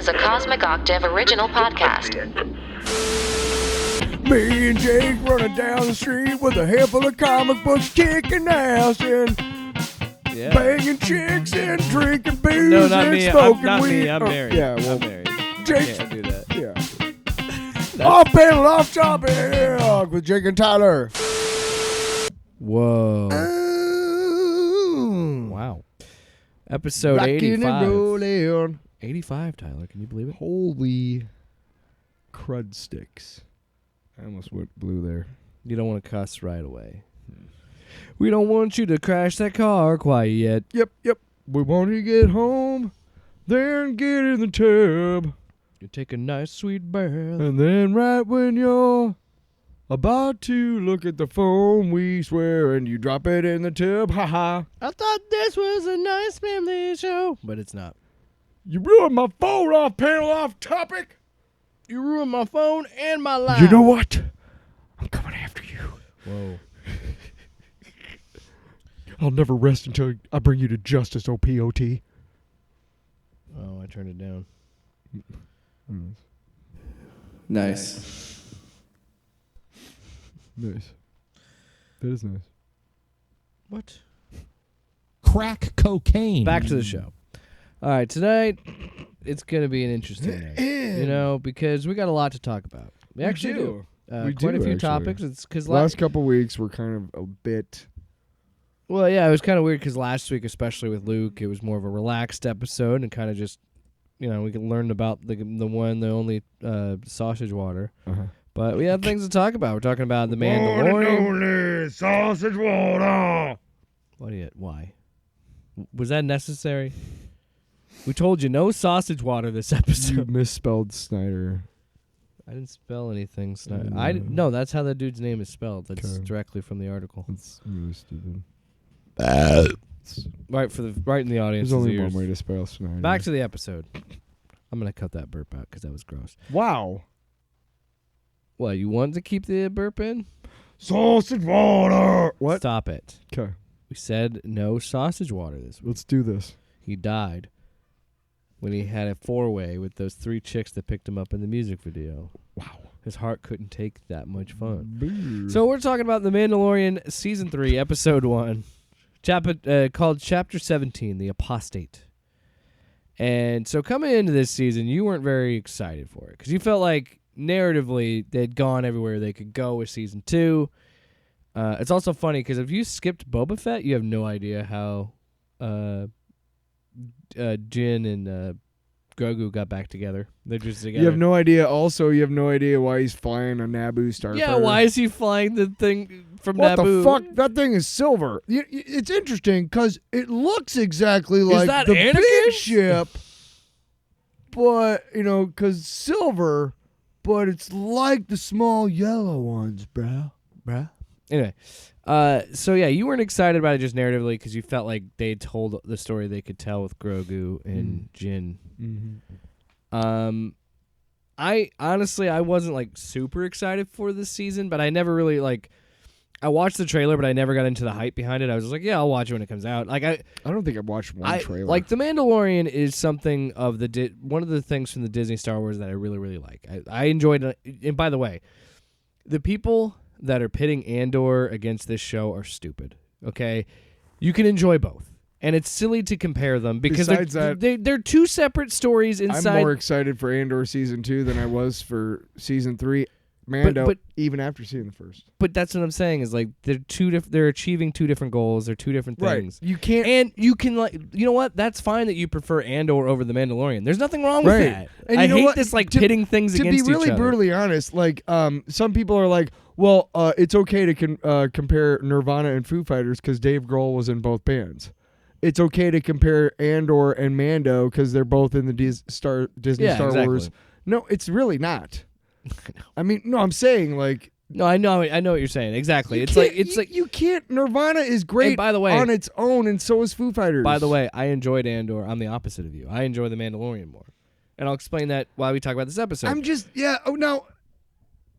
is a Cosmic Octave original podcast. Me and Jake running down the street with a handful of comic books, kicking ass and banging chicks and drinking booze No, not and me. smoking Not weed. me. I'm married. Yeah, well, I'm married. Jake. Can't do that. Yeah. Off panel, off topic with Jake and Tyler. Whoa. Wow. Episode Rockin' 85. and rollin'. 85, Tyler. Can you believe it? Holy crud sticks. I almost went blue there. You don't want to cuss right away. We don't want you to crash that car quite yet. Yep. We want to get home, then get in the tub. You take a nice sweet bath. And then right when you're about to look at the phone, we swear, and you drop it in the tub. Ha. I thought this was a nice family show. But it's not. You ruined my phone, off panel, off topic. You ruined my phone and my life. You know what? I'm coming after you. Whoa. I'll never rest until I bring you to justice, OPOT. Oh, I turned it down. Nice. Nice. That is nice. What? Crack cocaine. Back to the show. All right, tonight it's going to be an interesting night. You know, because we got a lot to talk about. We actually do. We quite do, a few actually. topics. It's because Last couple weeks were kind of a bit. Well, yeah, it was kind of weird because last week, especially with Luke, it was more of a relaxed episode and kind of just, you know, we learned about the only sausage water. Uh-huh. But we have things to talk about. We're talking about the Mandalorian. Only sausage water. Why? Was that necessary? We told you no sausage water this You episode. misspelled Snyder. I didn't spell anything. Yeah. No, that's how the dude's name is spelled. That's Okay. directly from the article. That's really stupid. Right in the audience. There's only one way to spell Snyder. Back to the episode. I'm gonna cut that burp out because that was gross. Wow. What, you want to keep the burp in? Sausage water. What? Stop it. Okay. We said no sausage water this week. Let's do this. He died when he had a four-way with those three chicks that picked him up in the music video. Wow. His heart couldn't take that much fun. Boo. So we're talking about The Mandalorian Season 3, Episode 1, called Chapter 17, The Apostate. And so coming into this season, you weren't very excited for it because you felt like narratively they'd gone everywhere they could go with Season 2. It's also funny because if you skipped Boba Fett, you have no idea how Jin and Grogu got back together. They're just together. You have no idea. Also, you have no idea why he's flying a Naboo starfighter. Yeah, why is he flying the thing from What Naboo? the fuck? That thing is silver. It's interesting because it looks exactly like that the Anakin? big ship, but because silver, but it's like the small yellow ones, bruh. Anyway, so yeah, you weren't excited about it just narratively because you felt like they told the story they could tell with Grogu and Jin. Mm-hmm. I honestly wasn't like super excited for this season, but I never really I watched the trailer, but I never got into the hype behind it. I was just like, yeah, I'll watch it when it comes out. Like I don't think I've watched one trailer. Like The Mandalorian is something of one of the things from the Disney Star Wars that I really, really like. I enjoyed it. And by the way, the people that are pitting Andor against this show are stupid. Okay, you can enjoy both, and it's silly to compare them because they're two separate stories inside. I'm more excited for Andor season 2 than I was for season 3. Mando, but even after seeing the first. But that's what I'm saying is like they're achieving two different goals. They're two different things. Right. You can't, and you can you know what? That's fine that you prefer Andor over the Mandalorian. There's nothing wrong with that. And I you know hate what? this pitting things against each other. To be really brutally honest, some people are like, well, it's okay to compare Nirvana and Foo Fighters because Dave Grohl was in both bands. It's okay to compare Andor and Mando because they're both in the Disney Star Wars. No, it's really not. I mean, no, I'm saying No, I know what you're saying. Exactly. It's like you can't. Nirvana is great. By the way, on its own, and so is Foo Fighters. By the way, I enjoyed Andor. I'm the opposite of you. I enjoy the Mandalorian more, and I'll explain that while we talk about this episode. I'm just Oh, now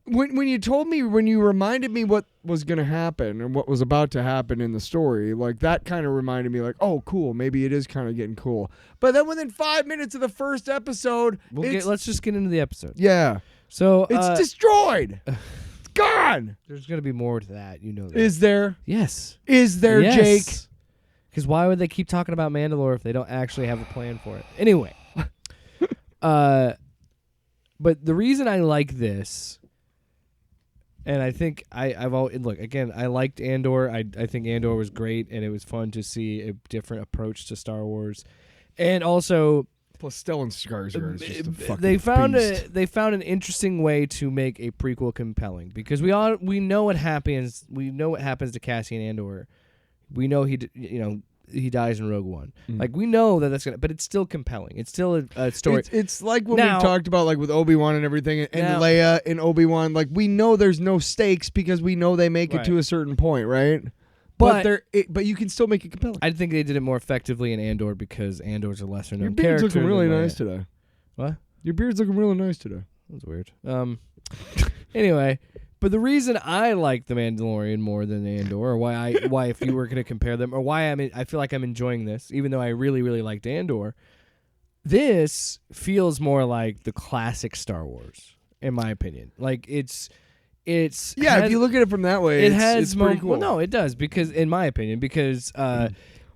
when you told me, when you reminded me what was going to happen and what was about to happen in the story, like that kind of reminded me like, oh, cool, maybe it is kind of getting cool. But then within 5 minutes of the first episode, let's just get into the episode. Yeah. So it's destroyed. It's gone. There's going to be more to that, you know that. Is there? Yes. Is there, Jake? Because why would they keep talking about Mandalore if they don't actually have a plan for it? Anyway. But the reason I like this, and I think I've always, look, again, I liked Andor. I think Andor was great, and it was fun to see a different approach to Star Wars. And also, plus Stellan Skarsgård is just a fucking they found beast. they found an interesting way to make a prequel compelling, because we know what happens. We know what happens to Cassian Andor. We know he dies in Rogue One. Like, we know that's gonna, but it's still compelling. It's still a story. It's like when we talked about, like, with Obi-Wan and everything, and Leia and Obi-Wan. Like, we know there's no stakes because we know they make it to a certain point, right? But you can still make it compelling. I think they did it more effectively in Andor because Andor's a lesser known character. Your beard's looking really than nice today. What? Your beard's looking really nice today. That's weird. Anyway. But the reason I like The Mandalorian more than Andor, or why if you were going to compare them, or why I feel like I'm enjoying this, even though I really, really liked Andor, this feels more like the classic Star Wars, in my opinion. Like, if you look at it from that way, it's pretty cool. Well, no, it does, because in my opinion, because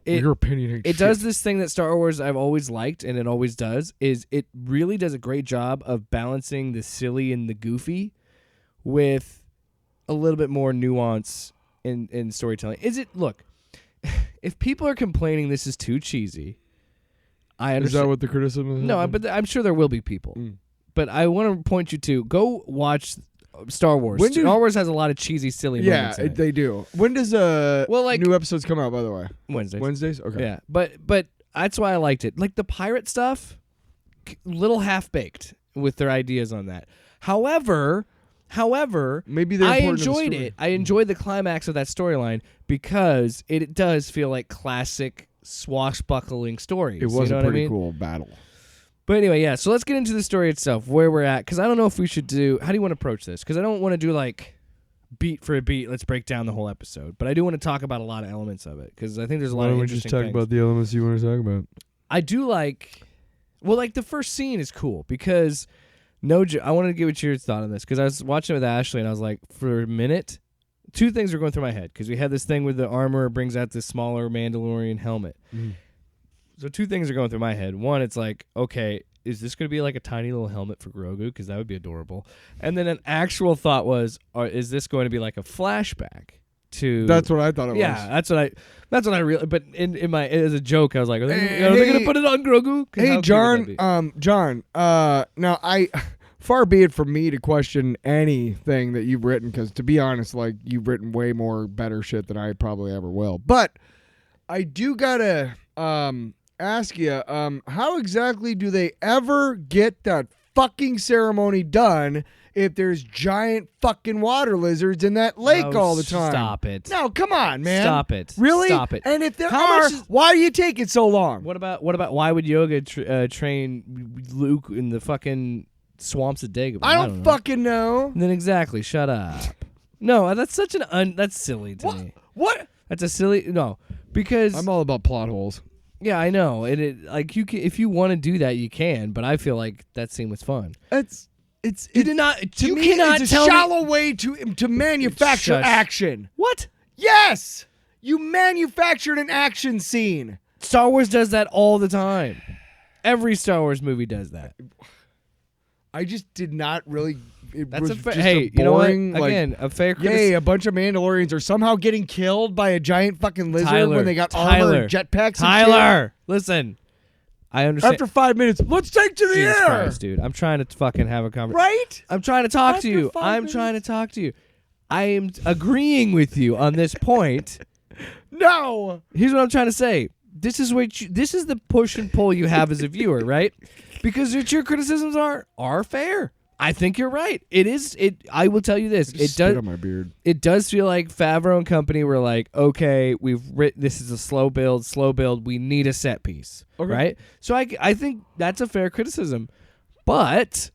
your opinion ain't it does this thing that Star Wars I've always liked, and it always does, is it really does a great job of balancing the silly and the goofy with a little bit more nuance in storytelling. Look, if people are complaining this is too cheesy, I understand. Is that what the criticism is? No, but I'm sure there will be people. But I want to point you to, go watch Star Wars. Star Wars has a lot of cheesy, silly moments in it. They do. When does new episodes come out, by the way? Wednesdays. Okay. Yeah, but that's why I liked it. Like, the pirate stuff, little half-baked with their ideas on that. However, maybe I enjoyed it. I enjoyed the climax of that storyline because it does feel like classic swashbuckling stories. It was a pretty cool battle. But anyway, yeah. So let's get into the story itself, where we're at, because I don't know if we should do. How do you want to approach this? Because I don't want to do like beat for a beat. Let's break down the whole episode. But I do want to talk about a lot of elements of it, because I think there's a lot of interesting things. Why don't we just talk about the elements you want to talk about? I do like. Well, like, the first scene is cool because. I wanted to get what your thought on this, because I was watching it with Ashley, and I was like, for a minute, two things were going through my head, because we had this thing with the armor brings out this smaller Mandalorian helmet. So two things are going through my head. One, it's like, okay, is this going to be like a tiny little helmet for Grogu? Because that would be adorable. And then an actual thought was, is this going to be like a flashback to? That's what I thought it was. Yeah, that's what I really. But in my, as a joke, I was like, are they going to put it on Grogu? Hey, John. Now far be it from me to question anything that you've written, because to be honest, like, you've written way more better shit than I probably ever will. But I do gotta ask you, how exactly do they ever get that fucking ceremony done if there's giant fucking water lizards in that lake all the time? Stop it. No, come on, man. Stop it. Really? Stop it. And if there why do you take it so long? What about why would Yoda train Luke in the fucking swamps of Dagobah? I don't fucking know. Then exactly, shut up. No, that's such that's silly to me. What? That's a silly because I'm all about plot holes. Yeah, I know. And it, like, you can, if you want to do that, you can. But I feel like that scene was fun. It's cannot it's a tell shallow way to manufacture action. What? Yes, you manufactured an action scene. Star Wars does that all the time. Every Star Wars movie does that. I just did not really. That's was a just hey, a boring, you know what? Again, a fair criticism. Yay, a bunch of Mandalorians are somehow getting killed by a giant fucking lizard when they got armor and jetpacks. Tyler, listen. I understand. After 5 minutes, let's take to the Jesus air. Christ, dude. I'm trying to fucking have a conversation. Right? I'm trying to talk to you. Trying to talk to you. I am agreeing with you on this point. No. Here's what I'm trying to say. This is the push and pull you have as a viewer, right? Because your criticisms are fair. I think you're right. It is. I will tell you this. It does. On my beard. It does feel like Favreau and company were like, okay, this is a slow build. We need a set piece, right? So I think that's a fair criticism, but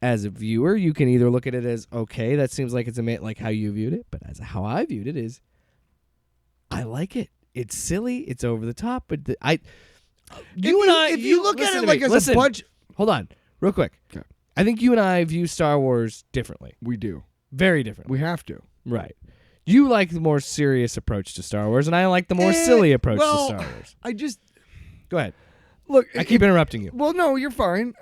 as a viewer, you can either look at it as, okay, that seems like it's like how you viewed it, but as how I viewed it is, I like it. It's silly. It's over the top, but if you look at it like as a bunch. Hold on, real quick. Okay. I think you and I view Star Wars differently. We do. Very differently. We have to. Right. You like the more serious approach to Star Wars, and I like the more silly approach to Star Wars. Go ahead. Look, I keep interrupting you. Well, no, you're fine.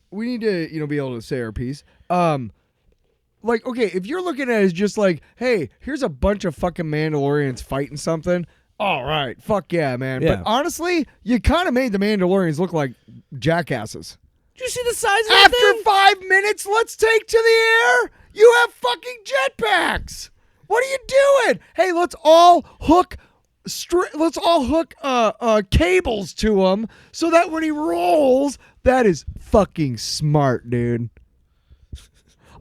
We need to, be able to say our piece. Like, okay, if you're looking at it as just like, hey, here's a bunch of fucking Mandalorians fighting something. All right, fuck yeah, man. Yeah. But honestly, you kind of made the Mandalorians look like jackasses. Did you see the size of that thing? After 5 minutes, let's take to the air. You have fucking jetpacks. What are you doing? Hey, let's all hook cables to him so that when he rolls, that is fucking smart, dude.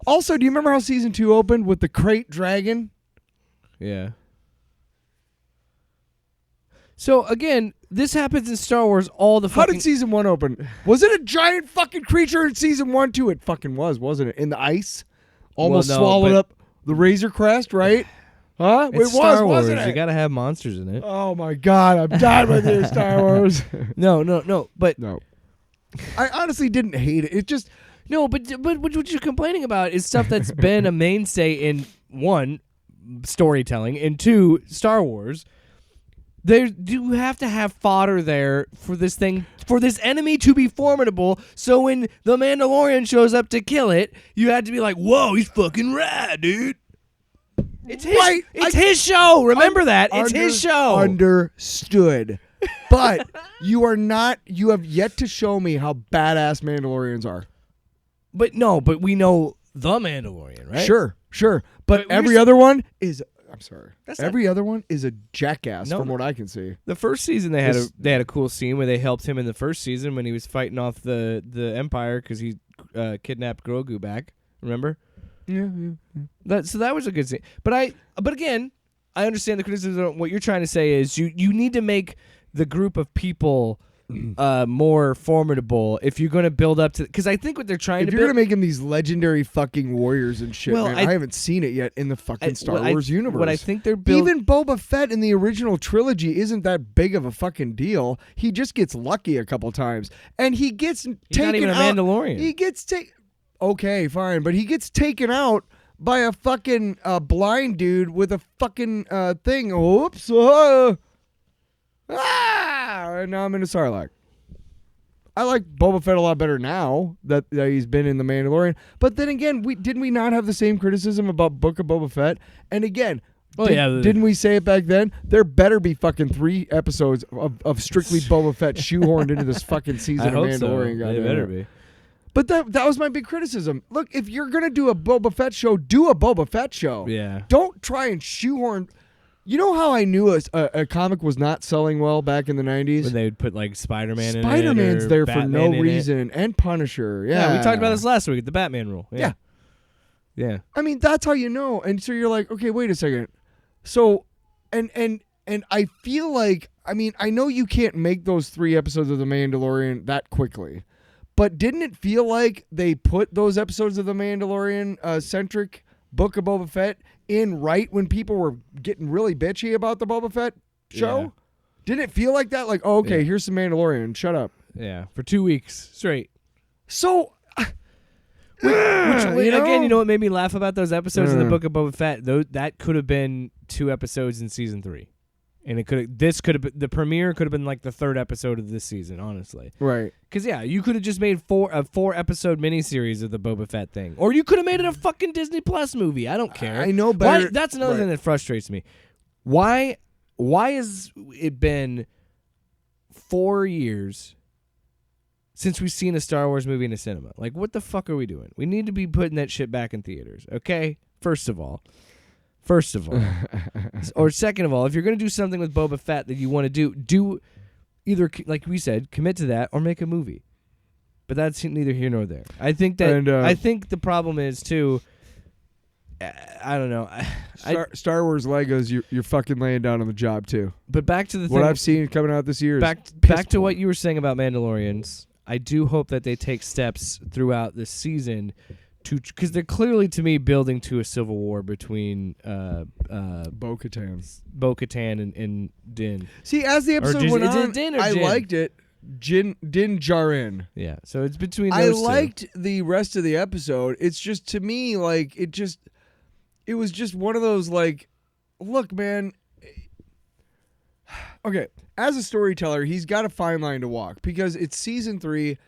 Also, do you remember how season 2 opened with the crate dragon? Yeah. So again, this happens in Star Wars all the fucking. How did season 1 open? Was it a giant fucking creature in season 1 too? It fucking was, wasn't it? In the ice, almost swallowed up the Razor Crest, right? Huh? It's it Star was, Wars. wasn't it? You gotta have monsters in it. Oh my god, I'm done with you, Star Wars. No. But No, I honestly didn't hate it. It just no. But what you're complaining about is stuff that's been a mainstay in 1, storytelling, and 2, Star Wars. You have to have fodder there for this thing, for this enemy to be formidable. So when the Mandalorian shows up to kill it, you had to be like, "Whoa, he's fucking rad, dude." It's his. Right. It's his show. Remember that. It's his show. Understood. But you are not. You have yet to show me how badass Mandalorians are. But we know the Mandalorian, right? Sure. But every other one is. I'm sorry. Every other one is a jackass from what I can see. The first season they had a cool scene where they helped him in the first season when he was fighting off the Empire because he kidnapped Grogu back. Remember? Yeah. So that was a good scene. But again, I understand the criticism. What you're trying to say is you need to make the group of people more formidable if you're going to build up to. Because I think what they're trying to build. If you're going to make them these legendary fucking warriors and shit, Well, man, I haven't seen it yet in the fucking Star Wars universe. What I think they're building. Even Boba Fett in the original trilogy isn't that big of a fucking deal. He just gets lucky a couple times, and he gets taken out. He's not even a Mandalorian. He gets taken. Okay, fine, but he gets taken out by a fucking blind dude with a fucking thing. Oops. And now I'm in a Sarlacc. I like Boba Fett a lot better now that he's been in The Mandalorian. But then again, didn't we not have the same criticism about Book of Boba Fett? And again, didn't we say it back then? There better be fucking 3 episodes of strictly Boba Fett shoehorned into this fucking season of Mandalorian. So. They better be. But that was my big criticism. Look, if you're going to do a Boba Fett show, do a Boba Fett show. Yeah. Don't try and shoehorn. You know how I knew a comic was not selling well back in the 90s? When they would put like Spider-Man in it. Spider-Man's there for no Batman reason. And Punisher. Yeah. We talked about this last week, the Batman rule. Yeah. I mean, that's how you know. And so you're like, okay, wait a second. So, and I feel like, I mean, I know you can't make those 3 episodes of The Mandalorian that quickly. But didn't it feel like they put those episodes of The Mandalorian centric Book of Boba Fett in right when people were getting really bitchy about the Boba Fett show? Yeah. Didn't it feel like that? Like, oh, okay, here's some Mandalorian. Shut up. Yeah, for 2 weeks straight. So, again, you know what made me laugh about those episodes in the Book of Boba Fett? That could have been 2 episodes in season 3. And the premiere could have been like the 3rd episode of this season, honestly. Right. Because, you could have just made a 4-episode miniseries of the Boba Fett thing. Or you could have made it a fucking Disney Plus movie. I don't care. I know better. That's another thing that frustrates me. Why has it been 4 years since we've seen a Star Wars movie in a cinema? Like, what the fuck are we doing? We need to be putting that shit back in theaters, okay? First of all. Or second of all, if you're going to do something with Boba Fett that you want to do either, like we said, commit to that or make a movie. But that's neither here nor there. I think that I think the problem is too. I don't know. Star Wars Legos, you're fucking laying down on the job too. But back to the what I've seen coming out this year. Back to what you were saying about Mandalorians. I do hope that they take steps throughout this season because they're clearly, to me, building to a civil war between Bo-Katan and Din. See, as the episode went on, Din or I Jin? liked it. Din Djarin. Yeah, so it's between those two. I liked the rest of the episode. It's just, to me, like, it was just one of those, like, look, man. Okay, as a storyteller, he's got a fine line to walk because it's season 3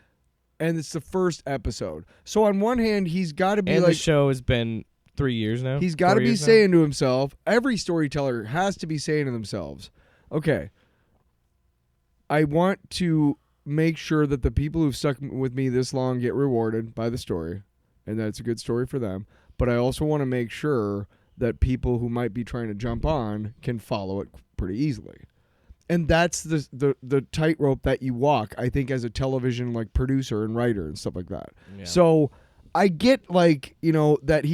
and it's the first episode. So on one hand, he's got to be and like, the show has been 3 years now. he's got to be saying to himself, every storyteller has to be saying to themselves, okay, I want to make sure that the people who've stuck with me this long get rewarded by the story, and that it's a good story for them. But I also want to make sure that people who might be trying to jump on can follow it pretty easily. And that's the tightrope that you walk, I think, as a television like producer and writer and stuff like that. Yeah. So I get, like, you know, that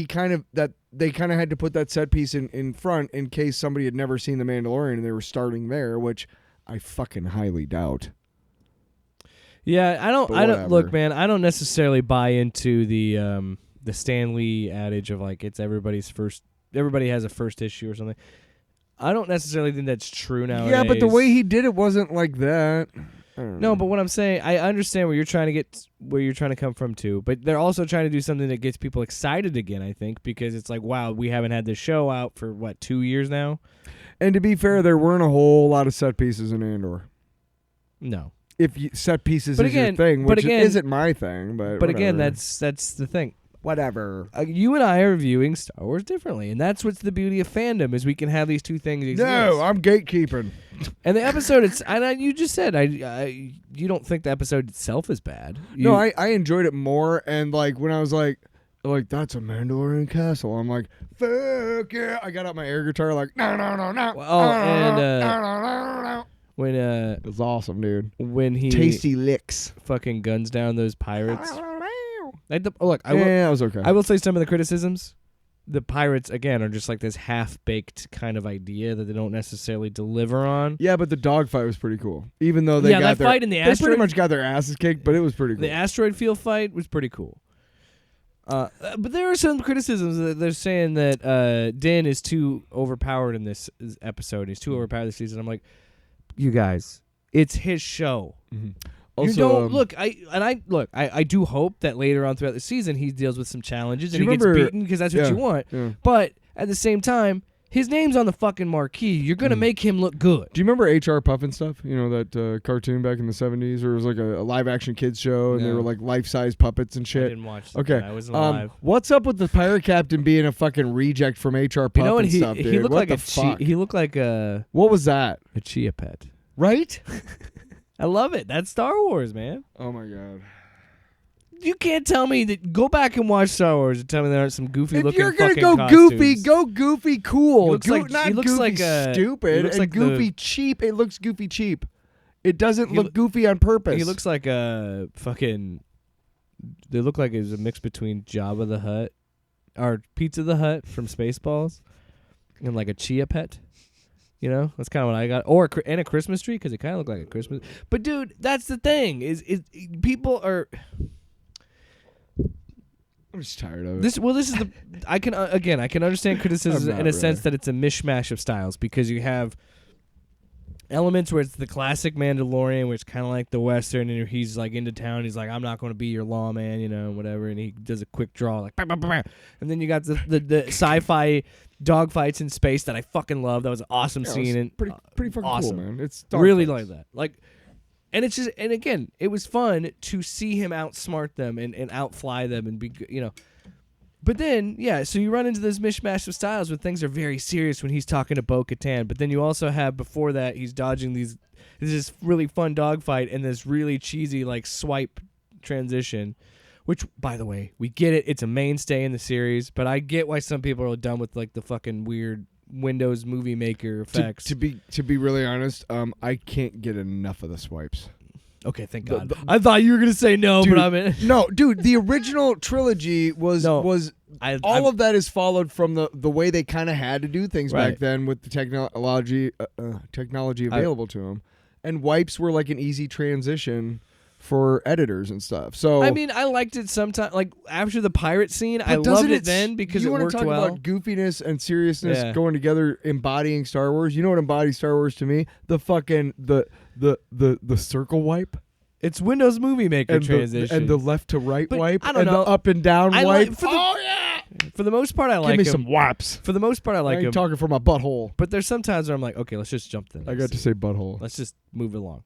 they kind of had to put that set piece in front in case somebody had never seen The Mandalorian and they were starting there, which I fucking highly doubt. Yeah, I don't look, man, I don't necessarily buy into the Stan Lee adage of like everybody has a first issue or something. I don't necessarily think that's true nowadays. Yeah, but the way he did it wasn't like that. No, but what I'm saying, I understand where you're trying to come from too, but they're also trying to do something that gets people excited again, I think, because it's like, wow, we haven't had this show out for 2 years now. And to be fair, there weren't a whole lot of set pieces in Andor. No. If set pieces is your thing, which isn't my thing, but again, that's the thing. Whatever. You and I are viewing Star Wars differently, and that's what's the beauty of fandom is we can have these two things exist. No, I'm gatekeeping. And the episode, you just said you don't think the episode itself is bad. No, I enjoyed it more, and like when I was like that's a Mandalorian castle, I'm like, fuck yeah! I got out my air guitar like no. When it was awesome, dude. When he tasty licks fucking guns down those pirates. That was okay. I will say some of the criticisms. The pirates, again, are just like this half-baked kind of idea that they don't necessarily deliver on. Yeah, but the dogfight was pretty cool. Even though they fight in the asteroid, they pretty much got their asses kicked, but it was pretty cool. The asteroid field fight was pretty cool. But there are some criticisms that they're saying that Din is too overpowered in this episode. He's too overpowered this season. I'm like, you guys, it's his show. Mm-hmm. Also, I do hope that later on throughout the season he deals with some challenges and he gets beaten because that's what you want. Yeah. But at the same time, his name's on the fucking marquee. You're gonna make him look good. Do you remember H.R. Puffin stuff? You know that cartoon back in the 70s, or it was like a live action kids show, and they were like life size puppets and shit. I didn't watch that. Okay, I wasn't alive. What's up with the pirate captain being a fucking reject from H.R. Puffin stuff, dude? He looked what like he looked like a. What was that? A chia pet. Right? I love it. That's Star Wars, man. Oh my god. You can't tell me that. Go back and watch Star Wars and tell me there aren't some goofy looking fucking costumes. If you're gonna go goofy cool. He looks like stupid and goofy cheap. It looks goofy cheap. It doesn't look goofy on purpose. He looks like a fucking. They look like it was a mix between Jabba the Hutt or Pizza the Hutt from Spaceballs and like a chia pet. You know, that's kind of what I got. And a Christmas tree, because it kind of looked like a Christmas. But dude, that's the thing is people are. I'm just tired of it. This is the. I can understand criticism in a sense that it's a mishmash of styles because you have elements where it's the classic Mandalorian, which kind of like the Western, and he's like into town. He's like, I'm not going to be your lawman, you know, whatever, and he does a quick draw like, bah, bah, bah, bah. And then you got the sci-fi dogfights in space that I fucking love. That was an awesome scene and pretty fucking awesome. Cool, man. It's really like that, like. And it's just, and again, it was fun to see him outsmart them and outfly them and be, you know. But then, yeah, so you run into this mishmash of styles when things are very serious when he's talking to Bo-Katan. But then you also have, before that, he's dodging this really fun dogfight and this really cheesy, like, swipe transition. Which, by the way, we get it. It's a mainstay in the series. But I get why some people are done with, like, the fucking weird Windows Movie Maker effects. To be really honest, I can't get enough of the swipes. Okay, thank God. I thought you were gonna say no, dude, but I'm in. No, dude, the original trilogy was all of that is followed from the way they kind of had to do things back then with the technology available to them, and wipes were like an easy transition for editors and stuff. So I mean, I liked it sometimes. Like after the pirate scene, I but loved doesn't it then because it you wanna worked talk well. about goofiness and seriousness Yeah. going together, embodying Star Wars. You know what embodies Star Wars to me? The fucking the circle wipe. It's Windows Movie Maker And transition. and the left to right But wipe, I don't and know. the up and down I wipe. like- for the- Oh yeah! For the most part, I Give like me him. some wipes. For the most part, I I like ain't him. talking from my butthole. But there's sometimes where I'm like, okay, let's just jump to the I next got to scene. say butthole. Let's just move along.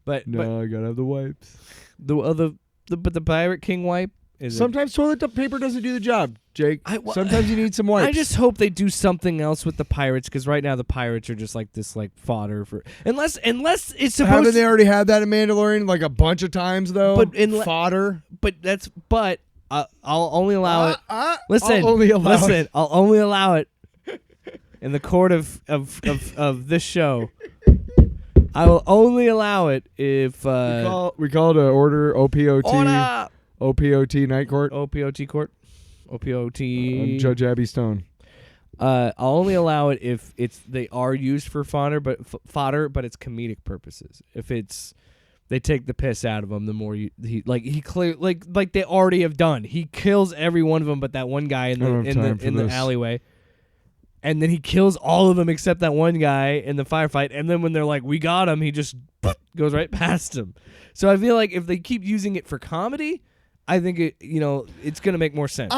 But No, I gotta have the wipes. but the Pirate King wipe is Sometimes toilet paper doesn't do the job, Jake. Well, Sometimes you need some wipes. I just hope they do something else with the pirates because right now the pirates are just like this like fodder for unless it's supposed haven't they already had that in Mandalorian like a bunch of times though? But in fodder. but I'll only allow it. Listen, I'll only allow it. I'll only allow it in the court of this show. I will only allow it if we call it an order OPOT. OPOT night court. OPOT court. OPOT. I'm Judge Abby Stone. I'll only allow it if they are used for fodder, but it's comedic purposes. If it's they take the piss out of him, the more he clear like they already have done. He kills every one of them, but that one guy in the alleyway, and then he kills all of them except that one guy in the firefight. And then when they're like, "We got him," he just goes right past him. So I feel like if they keep using it for comedy, I think it's gonna make more sense.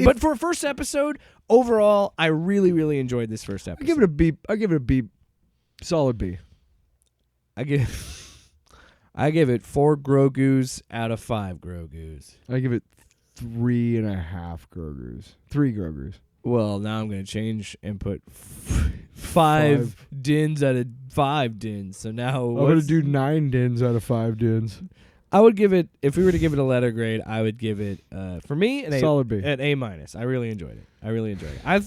But for a first episode, overall, I really, really enjoyed this first episode. I give it a B. I give it a B. Solid B. I give it 4 Grogus out of 5 Grogus. I give it 3.5 Grogers. 3 Grogers. Well, now I'm gonna change and put 5 Dins out of 5 Dins. So now I'm gonna do 9 Dins out of 5 Dins. I would give it, if we were to give it a letter grade, I would give it for me an solid B. An A-. I really enjoyed it. I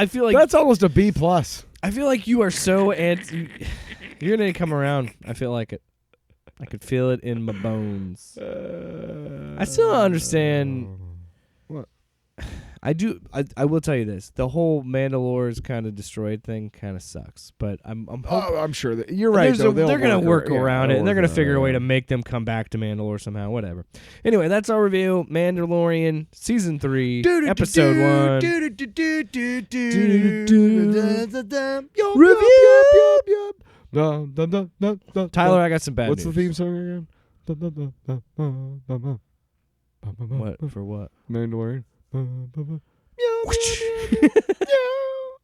feel like that's almost a B plus. I feel like you are so anti. You're gonna come around. I feel like it. I could feel it in my bones. I still don't understand. What? I do. I will tell you this: the whole Mandalorian's kind of destroyed thing kind of sucks. But I'm hoping. I'm sure that you're right. Though. They're gonna work around it, and they're gonna figure a way to. to make them come back to Mandalore somehow. Whatever. Anyway, that's our review. Mandalorian season 3, episode 1. Review. Tyler, I got some bad What's news. the theme song again? What for? What? Mandalorian.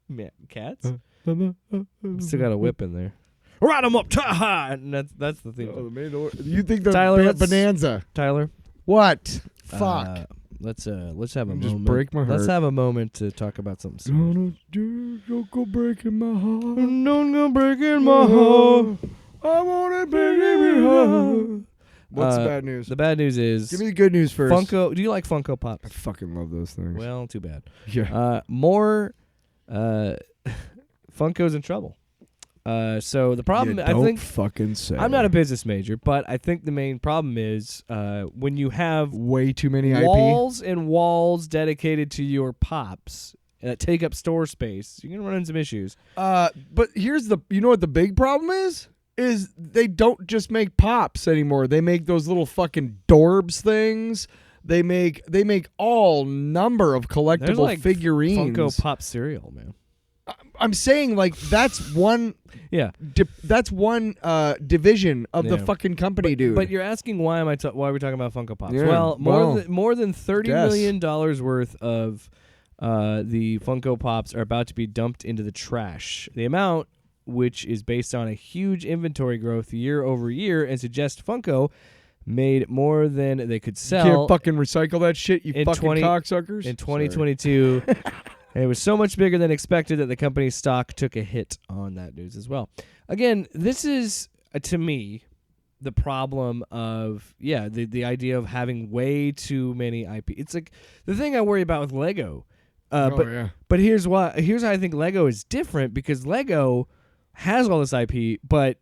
Man, cats. Still got a whip in there. Ride 'em up, high, and that's the theme. Oh, the Mandalorian. You think the Tyler, let's- Bonanza? Tyler, What? Fuck. let's have a Just moment. break my Let's heart. have a moment to talk about something serious. Don't go breaking my heart. Don't go breaking my heart. I want it breaking my heart. What's the bad news? The bad news is Give me the good news first. Funko. Do you like Funko Pops? I fucking love those things. Well, too bad. Yeah. More Funko's in trouble. So the problem, I think, fucking say. I'm not a business major, but I think the main problem is when you have way too many walls and walls dedicated to your pops that take up store space. You're gonna run into some issues. But here's you know what the big problem is? Is they don't just make pops anymore. They make those little fucking Dorbs things. They make all number of collectible There's like figurines. Funko Pop cereal, man. I'm saying like that's one. Yeah, that's one division of the Yeah. fucking company, dude. but you're asking why we're talking about Funko Pops? Yeah, Well, well, more than $30 million worth of the Funko Pops are about to be dumped into the trash. The amount, which is based on a huge inventory growth year over year, and suggests Funko made more than they could you sell can't fucking recycle that shit, you in fucking 20 cocksuckers. in 2022. And it was so much bigger than expected that the company's stock took a hit on that news as well. Again, this is, to me, the problem of, the idea of having way too many IP. It's like the thing I worry about with Lego. But here's how I think Lego is different, because Lego has all this IP, but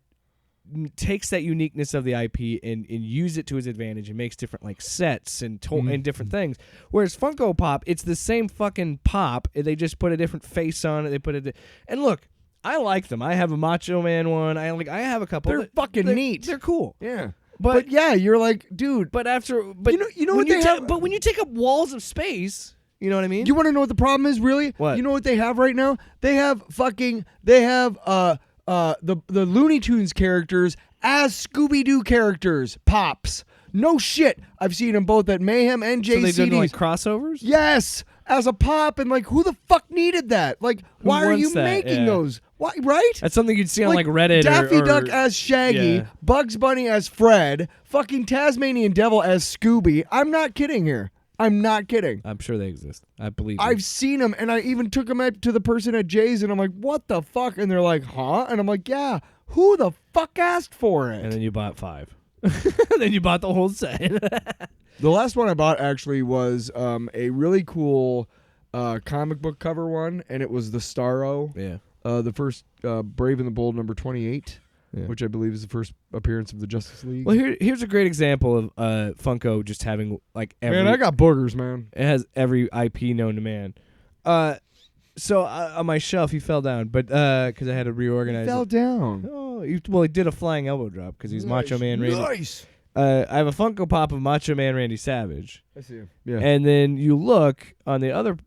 takes that uniqueness of the IP and use it to his advantage and makes different like sets and and different things. Whereas Funko Pop, it's the same fucking pop. They just put a different face on it. They put it, and look, I like them. I have a Macho Man one. I have a couple. They're fucking neat. They're cool. Yeah. But yeah, you're like, dude. But you know what they have? But when you take up walls of space, you know what I mean? You want to know what the problem is, really? What? You know what they have right now? They have the Looney Tunes characters as Scooby-Doo characters, Pops. No shit. I've seen them both at Mayhem and JCD's. So they did like crossovers? Yes, as a Pop, and like, who the fuck needed that? Like, why are you making those? Why, right? That's something you'd see on like Reddit. Daffy or Duck as Shaggy, yeah. Bugs Bunny as Fred, fucking Tasmanian Devil as Scooby. I'm not kidding here. I'm not kidding. I'm sure they exist. I believe I've seen them, and I even took them to the person at Jay's, and I'm like, what the fuck? And they're like, huh? And I'm like, yeah, who the fuck asked for it? And then you bought 5. Then you bought the whole set. The last one I bought actually was a really cool comic book cover one, and it was the Starro. Yeah. The first Brave and the Bold number 28, which I believe is the first appearance of the Justice League. Well, here's a great example of Funko just having like every. Man, I got boogers, man. It has every IP known to man. So on my shelf, he fell down, but because I had to reorganize. He fell down. Oh, he did a flying elbow drop because he's Macho Man Randy. Nice. I have a Funko Pop of Macho Man Randy Savage. I see him. Yeah. And then you look on the other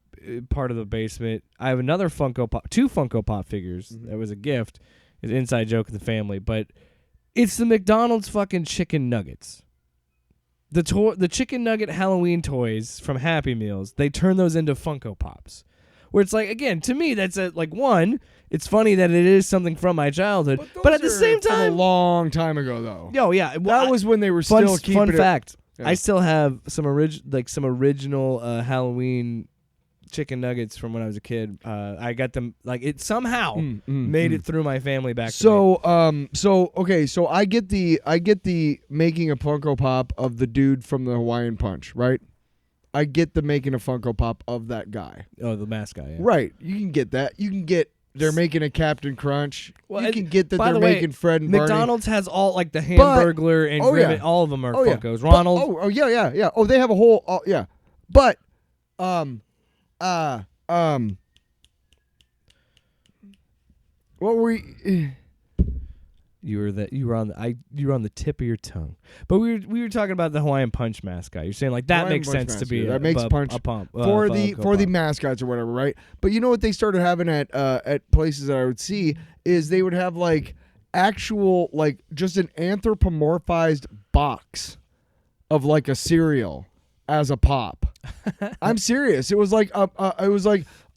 part of the basement. I have another Funko Pop, 2 Funko Pop figures. Mm-hmm. That was a gift. It's an inside joke of the family, but it's the McDonald's fucking chicken nuggets. The chicken nugget Halloween toys from Happy Meals. They turn those into Funko Pops. Where it's like, again, to me, that's one. It's funny that it is something from my childhood, but at the same from time, a long time ago, though. Oh yeah, well, that was when they were still keeping fun it. fact. Yeah. I still have some original Halloween chicken nuggets from when I was a kid. I got them like it somehow made it through my family back. So I get the making a Funko Pop of the dude from the Hawaiian Punch, right? I get the making a Funko Pop of that guy. Oh, the mask guy. Yeah. Right. You can get that. You can get they're making a Captain Crunch. Well, you can get that they're making Fred and McDonald's has all like the Hamburglar and Grimmett. All of them are Funkos. Yeah. Ronald. Yeah. Oh, they have a whole. Yeah. But what were we? You were on the tip of your tongue. But we were talking about the Hawaiian Punch mask guy. You're saying like that Hawaiian makes Punch sense to mask, be that makes punch a pump for the mascots or whatever, right? But you know what they started having at places that I would see is they would have like actual like just an anthropomorphized box of like a cereal as a pop. I'm serious. It was like Did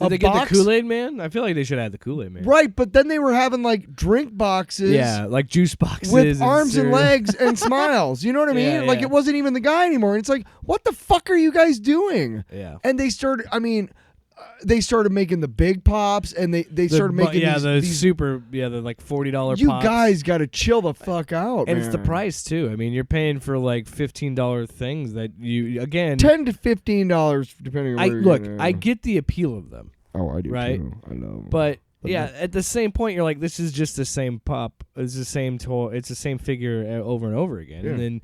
they get the Kool-Aid Man? I feel like they should have had the Kool-Aid Man. Right, but then they were having like drink boxes. Yeah, like juice boxes. With arms and cereal. legs and smiles. You know what I mean? Yeah, Like yeah. it wasn't even the guy anymore. And it's like, what the fuck are you guys doing? Yeah. And they started, they started making the big pops and they started making these the like $40 You pops. guys got to chill the fuck out, And man. it's the price too. I mean, you're paying for like $15 things that you again $10 to $15 depending on where you're gonna- I get the appeal of them. Oh, I do right? too. I know. But yeah, at the same point, you're like, this is just the same pop. It's the same toy. It's the same figure over and over again. Yeah. And then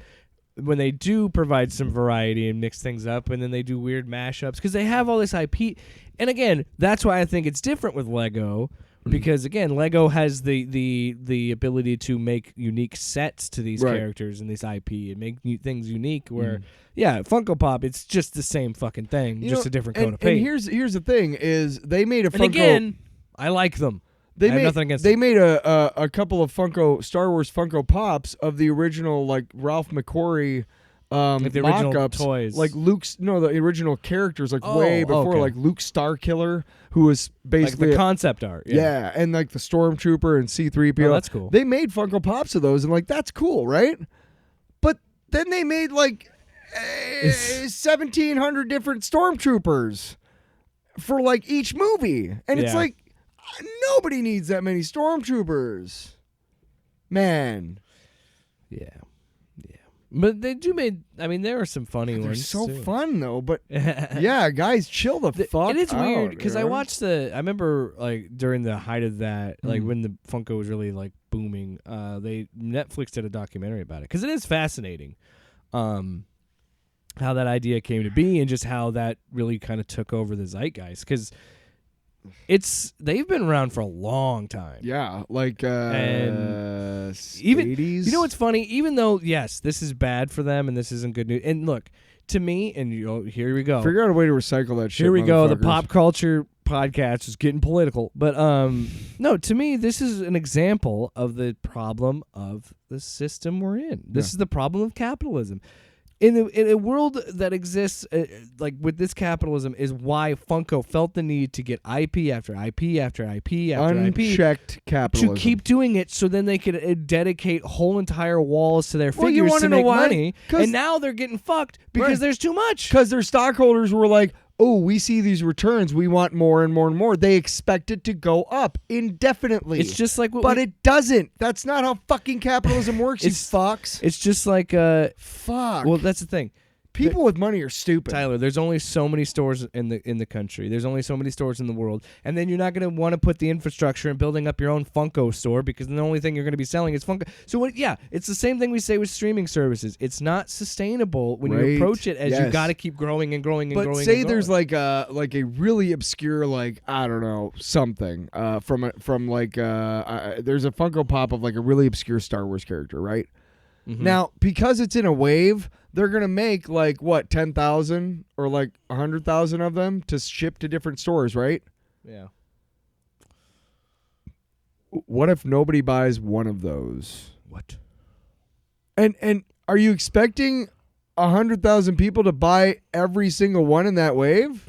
when they do provide some variety and mix things up, and then they do weird mashups because they have all this IP. And again, that's why I think it's different with Lego. Because again, Lego has the ability to make unique sets to these characters and this IP and make things unique. Where Funko Pop, it's just the same fucking thing, just a different coat of paint. And here's the thing: is they made a Funko. And again, I like them. I have nothing against They them. made a couple of Star Wars Funko Pops of the original like Ralph McQuarrie. Like the original mock-ups, toys, like the original characters, like way before, okay. like Luke Starkiller, who was basically like the concept art, yeah, and like the Stormtrooper and C-3PO. Oh, that's cool. They made Funko Pops of those, and like that's cool, right? But then they made like 1,700 different Stormtroopers for like each movie, and it's like nobody needs that many Stormtroopers, man. Yeah. But they do there are some funny They're ones. so too. fun though, but yeah, guys, chill the fuck. It is out, weird because I man. watched I remember like during the height of that, like when the Funko was really like booming. Netflix did a documentary about it because it is fascinating, how that idea came to be and just how that really kind of took over the zeitgeist. Because they've been around for a long time. Yeah, like And 80s. You know what's funny? Even though yes, this is bad for them and this isn't good news. And look, to me, and here we go. Figure out a way to recycle that shit. Here we go. The motherfuckers. pop culture podcast is getting political, but no, to me, this is an example of the problem of the system we're in. This is the problem of capitalism. In a world that exists like with this capitalism is why Funko felt the need to get IP after IP after IP after unchecked IP capitalism. to keep doing it, so then they could dedicate whole entire walls to their Well, you figures wanna to know make why? money. 'Cause- And now they're getting fucked because Right. there's too much. Because their stockholders were like, oh, we see these returns. We want more and more and more. They expect it to go up indefinitely. It's just like what But we- it doesn't. That's not how fucking capitalism works, you fucks. It's just like Fuck. well, that's the thing. People with money are stupid. Tyler, there's only so many stores in the country. There's only so many stores in the world. And then you're not going to want to put the infrastructure in building up your own Funko store because the only thing you're going to be selling is Funko. So it's the same thing we say with streaming services. It's not sustainable when you Right. approach it as you Yes. got to keep growing and growing and But growing. say and there's growing. like a really obscure, like, I don't know, something there's a Funko Pop of like a really obscure Star Wars character, right? Mm-hmm. Now, because it's in a wave, they're gonna make like what 10,000 or like 100,000 of them to ship to different stores, right? Yeah. What if nobody buys one of those? What? And are you expecting 100,000 people to buy every single one in that wave?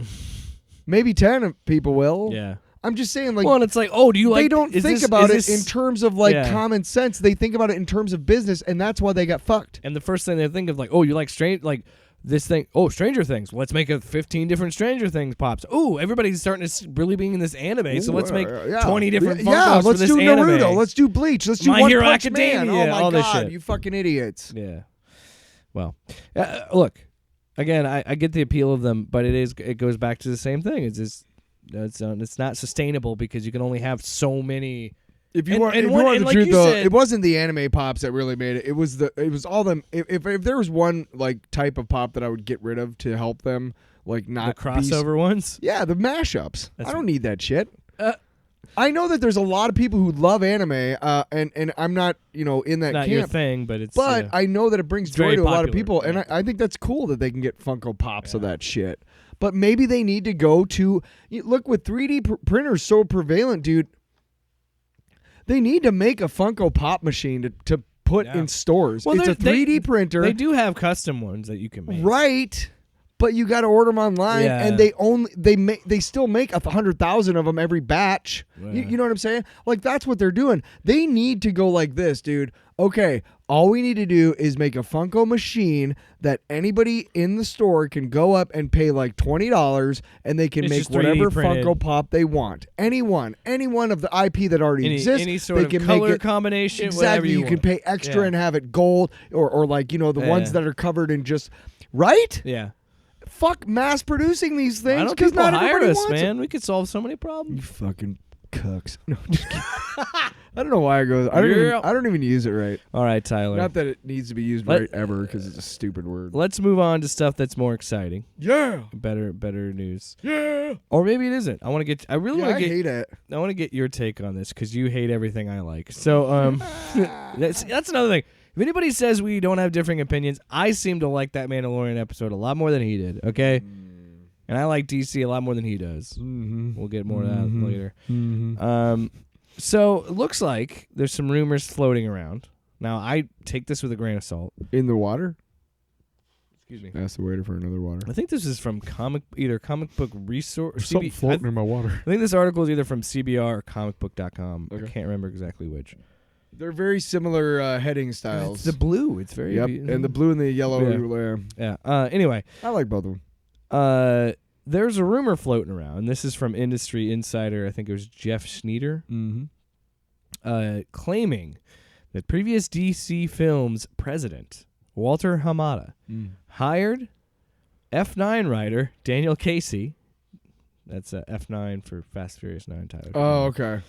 Maybe 10 people will. Yeah. I'm just saying, like, Well, and it's like, oh, do you like? they don't is think this- about is it this- in terms of like Yeah. common sense. They think about it in terms of business, and that's why they got fucked. And the first thing they think of, like, oh, you like this thing. Oh, Stranger Things. Let's make 15 different Stranger Things pops. Oh, everybody's starting to really being in this anime, so let's make 20 different Funkos Yeah, for let's this do anime. Naruto. Let's do Bleach. Let's do My One Hero Punch Man. Academia, Oh my all this god, shit. you fucking idiots. Yeah. Well, look, again, I get the appeal of them, but it goes back to the same thing. It's just it's not sustainable because you can only have so many. If you And- want, and if you one- want and the like truth, you though, said- it wasn't the anime pops that really made it. It was all them. If there was one like type of pop that I would get rid of to help them, like The not be crossover ones. Yeah, the mashups. That's I don't need that shit. Uh, I know that there's a lot of people who love anime, and I'm not, in that Not camp. your thing, but it's. But yeah. I know that it brings It's joy very to a lot of popular, people, and yeah. I think that's cool that they can get Funko Pops of that shit. But maybe they need to go to look with 3D printers so prevalent, dude. They need to make a Funko Pop machine to put Yeah. in stores. Well, it's a 3D printer, They do have custom ones that you can make. right? But you got to order them online, Yeah. and they still make 100,000 of them every batch. You know what I'm saying? Like that's what they're doing. They need to go like this, dude. Okay, all we need to do is make a Funko machine that anybody in the store can go up and pay like $20, and they can It's make just 3D whatever printed. Funko Pop they want. Any one of the IP that already exists. Any sort they of can color make it, combination. exactly. Whatever you can want. pay extra Yeah. and have it gold, or like the ones that are covered in just right. Yeah. Fuck mass producing these Why things don't because people not hire everybody us, wants man? We could solve so many it. problems. You fucking cucks. No, just kidding. I don't know why I go. I don't even use it right. All right, Tyler. Not that it needs to be used right ever because it's a stupid word. Let's move on to stuff that's more exciting. Yeah. Better news. Yeah. Or maybe it isn't. I really want I to get hate it. I want to get your take on this because you hate everything I like. So that's another thing. If anybody says we don't have differing opinions, I seem to like that Mandalorian episode a lot more than he did. Okay, and I like DC a lot more than he does. Mm-hmm. We'll get more of that later. Mm-hmm. So it looks like there's some rumors floating around. Now I take this with a grain of salt. In the water. Excuse me. Ask the waiter for another water. I think this is from either Comic Book Resource. There's something floating in my water. I think this article is either from CBR or comicbook.com. I Okay. can't remember exactly which. They're very similar heading styles. It's the blue. It's very Yep, and the blue and the yellow. Yeah. Anyway, I like both of them. there's a rumor floating around. This is from Industry Insider. I think it was Jeff Sneeder, claiming that previous DC Films president Walter Hamada hired F9 writer Daniel Casey. That's F9 for Fast Furious 9, Tyler. Oh, okay.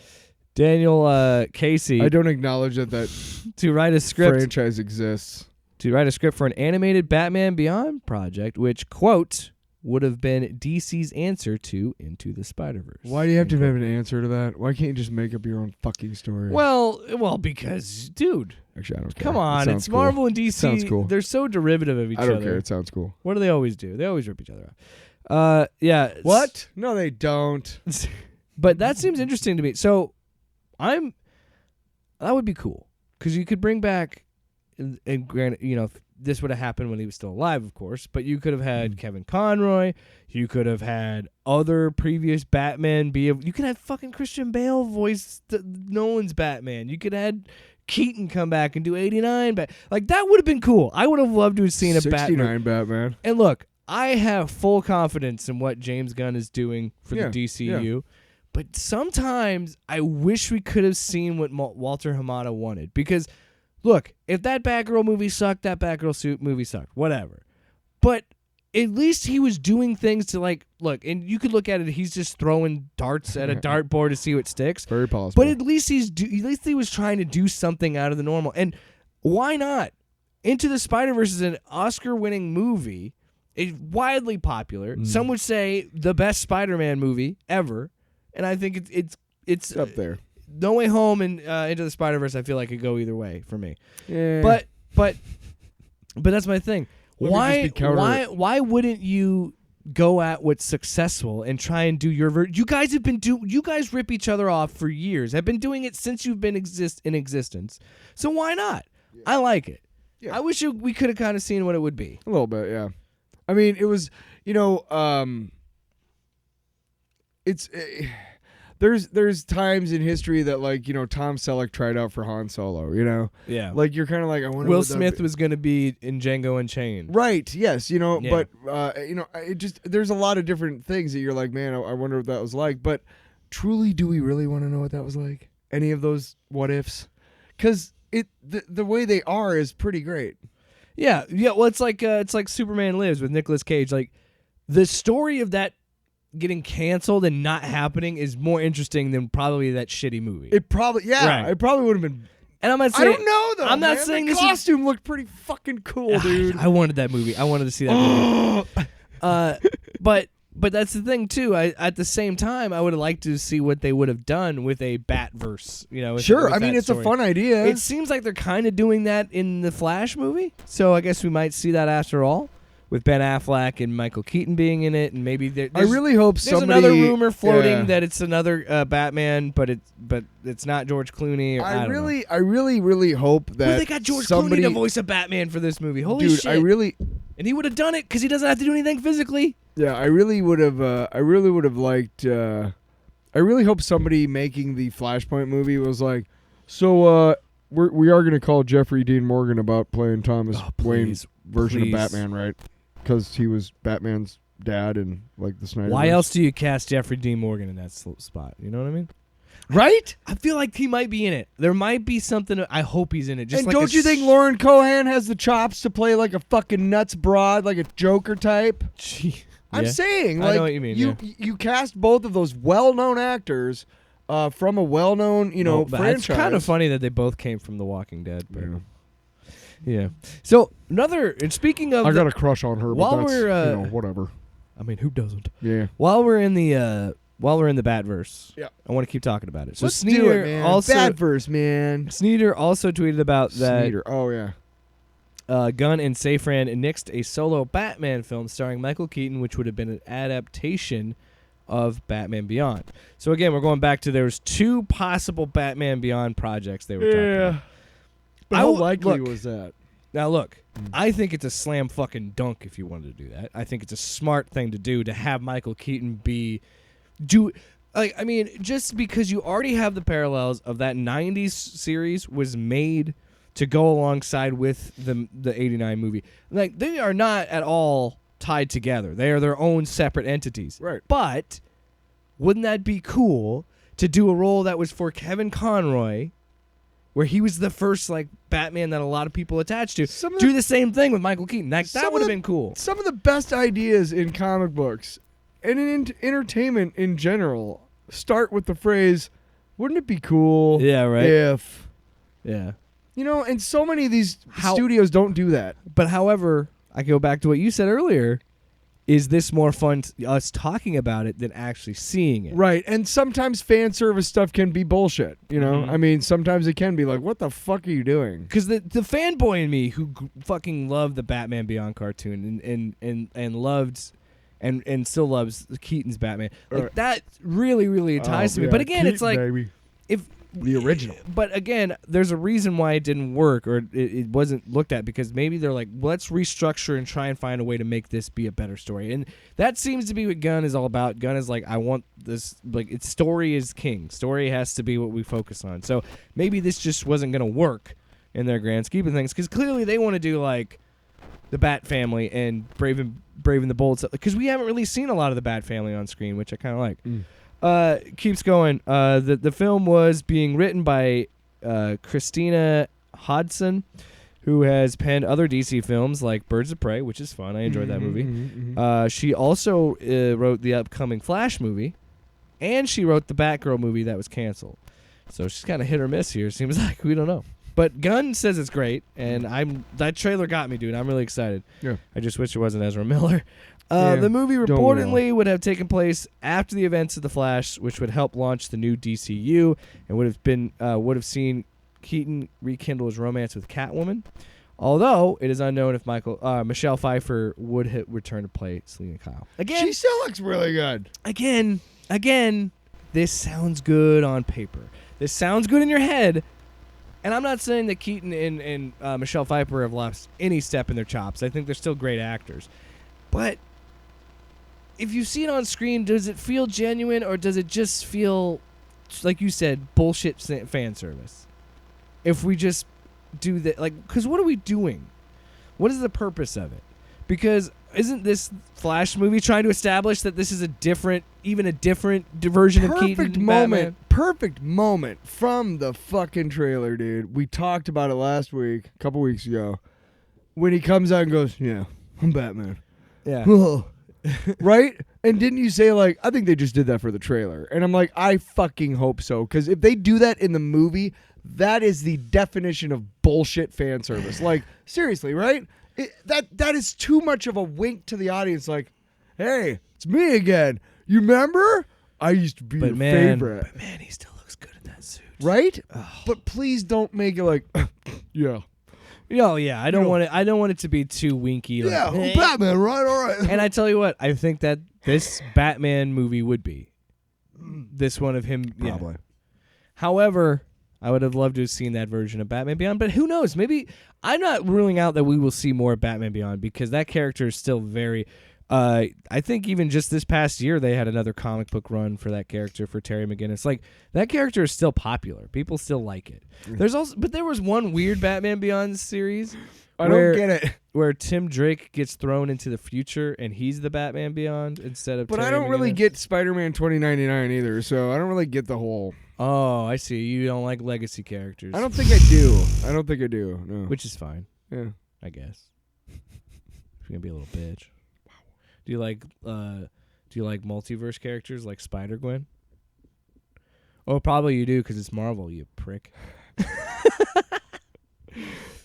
Daniel Casey I don't acknowledge that to write a script franchise exists. for an animated Batman Beyond project, which, quote, would have been DC's answer to Into the Spider-Verse. Why do you have to have an answer to that? Why can't you just make up your own fucking story? Well, because, dude, actually, I don't care. come on, it's cool. Marvel and DC. Sounds cool. They're so derivative of each other. I don't care. It sounds cool. What do they always do? They always rip each other off. Yeah. What? No, they don't. But that seems interesting to me. So, that would be cool because you could bring back, and granted, this would have happened when he was still alive, of course, but you could have had Kevin Conroy. You could have had other previous Batman you could have fucking Christian Bale voice Nolan's Batman. You could have had Keaton come back and do 89 like that would have been cool. I would have loved to have seen a 69 Batman. And look, I have full confidence in what James Gunn is doing for the DCU. Yeah. But sometimes I wish we could have seen what Walter Hamada wanted. Because, look, if that Batgirl movie sucked, that Batgirl movie sucked. Whatever. But at least he was doing things to, look, and you could look at it, he's just throwing darts at a dartboard to see what sticks. Very possible. But at least he was trying to do something out of the normal. And why not? Into the Spider-Verse is an Oscar-winning movie. It's widely popular. Some would say the best Spider-Man movie ever. And I think it's up there. No Way Home and Into the Spider-Verse, I feel like could go either way for me. Yeah. But that's my thing. Why wouldn't you go at what's successful and try and do your you guys rip each other off for years. Have been doing it since you've been in existence. So why not? Yeah. I like it. Yeah. I wish we could have kind of seen what it would be. A little bit, yeah. I mean, it was, there's times in history that Tom Selleck tried out for Han Solo, Yeah. Like you're kind of like I wonder Will Smith was going to be in Django Unchained. Right, yes, but it just there's a lot of different things that you're like, man, I wonder what that was like, but truly do we really want to know what that was like? Any of those what ifs? Cuz the way they are is pretty great. Yeah, well it's like Superman Lives with Nicolas Cage. Like the story of that getting canceled and not happening is more interesting than probably that shitty movie. It probably Right. It probably would have been. And I'm not saying I don't know though. I'm not man. saying the this costume looked pretty fucking cool, dude. I wanted that movie. I wanted to see that movie. But that's the thing too. At the same time, I would have liked to see what they would have done with a BatVerse. Sure. I mean, it's story. A fun idea. It seems like they're kind of doing that in the Flash movie. So I guess we might see that after all, with Ben Affleck and Michael Keaton being in it, and maybe I really hope there's another rumor floating that it's another Batman, but it's not George Clooney. I really hope that they got George Clooney to voice a Batman for this movie. Holy dude, shit! And he would have done it because he doesn't have to do anything physically. Yeah, I really would have liked. I really hope somebody making the Flashpoint movie was like, so we are going to call Jeffrey Dean Morgan about playing Thomas Wayne's version of Batman, right? Because he was Batman's dad and the Snyder. Why else do you cast Jeffrey Dean Morgan in that spot? You know what I mean? Right? I feel like he might be in it. There might be something. I hope he's in it. Just and don't you think Lauren Cohan has the chops to play like a fucking nuts broad, like a Joker type? Gee. I'm saying, I know what you mean. You cast both of those well-known actors from a well-known, franchise. It's kind of funny that they both came from The Walking Dead. But yeah. So and speaking of, I got a crush on her. While but that's, we're whatever. I mean, who doesn't? Yeah. While we're in the BatVerse, yeah, I want to keep talking about it. So Let's Sneeder do it, man. also BatVerse, man. Sneeder also tweeted about that. Sneeder. Oh yeah. Gunn and Safran nixed a solo Batman film starring Michael Keaton, which would have been an adaptation of Batman Beyond. So again, we're going back to there was 2 possible Batman Beyond projects they were talking about. But how likely was that? Now look, I think it's a slam fucking dunk if you wanted to do that. I think it's a smart thing to do to have Michael Keaton just because you already have the parallels of that 90s series was made to go alongside with the 89 movie. They are not at all tied together. They are their own separate entities. Right. But wouldn't that be cool to do a role that was for Kevin Conroy, where he was the first Batman that a lot of people attached to? Do the same thing with Michael Keaton. That would have been cool. Some of the best ideas in comic books and in entertainment in general start with the phrase, "Wouldn't it be cool?" Yeah, right. If and so many of these studios don't do that. But however, I go back to what you said earlier. is this more fun us talking about it than actually seeing it? Right, and sometimes fan service stuff can be bullshit. You know, I mean, sometimes it can be like, "What the fuck are you doing?" Because the fanboy in me who fucking loved the Batman Beyond cartoon and loved and still loves Keaton's Batman, like that really enticed me. But again, it's like if the original. But again, there's a reason why it didn't work or it wasn't looked at, because maybe they're like, well, let's restructure and try and find a way to make this be a better story. And that seems to be what Gunn is all about. Gunn is like, I want this, like, its story is king. Story has to be what we focus on. So maybe this just wasn't going to work in their grand scheme of things, because clearly they want to do like the Bat Family and Brave and the Bold, because we haven't really seen a lot of the Bat Family on screen, which I kind of like. Keeps going. The film was being written by Christina Hodson, who has penned other DC films like Birds of Prey, which is fun. I enjoyed that movie. She also wrote the upcoming Flash movie, and she wrote the Batgirl movie that was canceled. So she's kind of hit or miss here. Seems like we don't know. But Gunn says it's great, and that trailer got me, dude. I'm really excited. Yeah. I just wish it wasn't Ezra Miller. The movie reportedly would have taken place after the events of The Flash, which would help launch the new DCU, and would have seen Keaton rekindle his romance with Catwoman. Although it is unknown if Michelle Pfeiffer would return to play Selena Kyle. Again, She still looks really good. Again, this sounds good on paper. This sounds good in your head. And I'm not saying that Keaton and Michelle Pfeiffer have lost any step in their chops. I think they're still great actors. But if you see it on screen, does it feel genuine, or does it just feel, like you said, bullshit fan service? If we just do that, like, because what are we doing? What is the purpose of it? Because isn't this Flash movie trying to establish that this is a different version of Keaton? Perfect moment from the fucking trailer, dude. We talked about it last week, a couple weeks ago, when he comes out and goes, "Yeah, I'm Batman." Yeah. Right? And didn't you say, like, I think they just did that for the trailer? And I'm like, I fucking hope so. Because if they do that in the movie, that is the definition of bullshit fan service. Like, seriously, right? That is too much of a wink to the audience. Like, hey, it's me again. You remember? I used to be your favorite. But man, he still looks good in that suit. Right? But please don't make it like, yeah. Oh yeah, I don't want it to be too winky. Like, yeah, hey. Batman, right? All right. And I tell you what, I think that this Batman movie would be this one of him. Probably. Yeah. However, I would have loved to have seen that version of Batman Beyond. But who knows? Maybe I'm not ruling out that we will see more Batman Beyond, because that character is still very. I think even just this past year they had another comic book run for that character, for Terry McGinnis. Like, that character is still popular. People still like it. But there was one weird Batman Beyond series. I don't get it. Where Tim Drake gets thrown into the future and he's the Batman Beyond instead of. But Terry I don't really McGinnis. get Spider-Man 2099 either, so I don't really get the whole. Oh, I see. You don't like legacy characters. I don't think I do. No. Which is fine. Yeah. I guess. You're gonna be a little bitch. Do you like multiverse characters like Spider-Gwen? Oh, probably you do, because it's Marvel, you prick.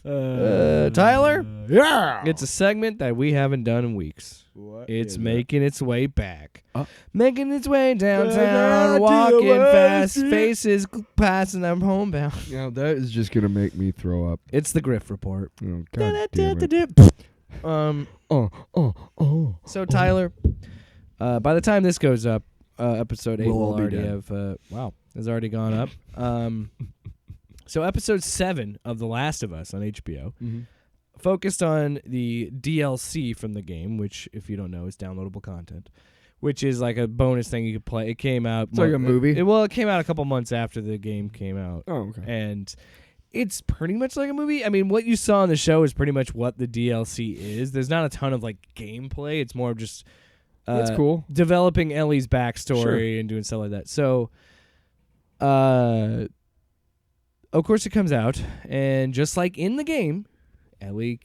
Tyler? Yeah. It's a segment that we haven't done in weeks. What it's is making its way back. Oh. Making its way downtown, walking fast, faces passing them homebound. Yeah, that is just going to make me throw up. It's the Grift Report. Oh, God damn it. So Tyler, by the time this goes up, episode 8 We'll will all be already dead. have has already gone up. So episode 7 of The Last of Us on HBO focused on the DLC from the game, which, if you don't know, is downloadable content, which is like a bonus thing you could play. It came out. It's like a movie? It came out a couple months after the game came out. Oh, okay. And it's pretty much like a movie. I mean, what you saw on the show is pretty much what the DLC is. There's not a ton of like gameplay. It's more of just that's cool. Developing Ellie's backstory and doing stuff like that. So, of course, it comes out, and just like in the game, Ellie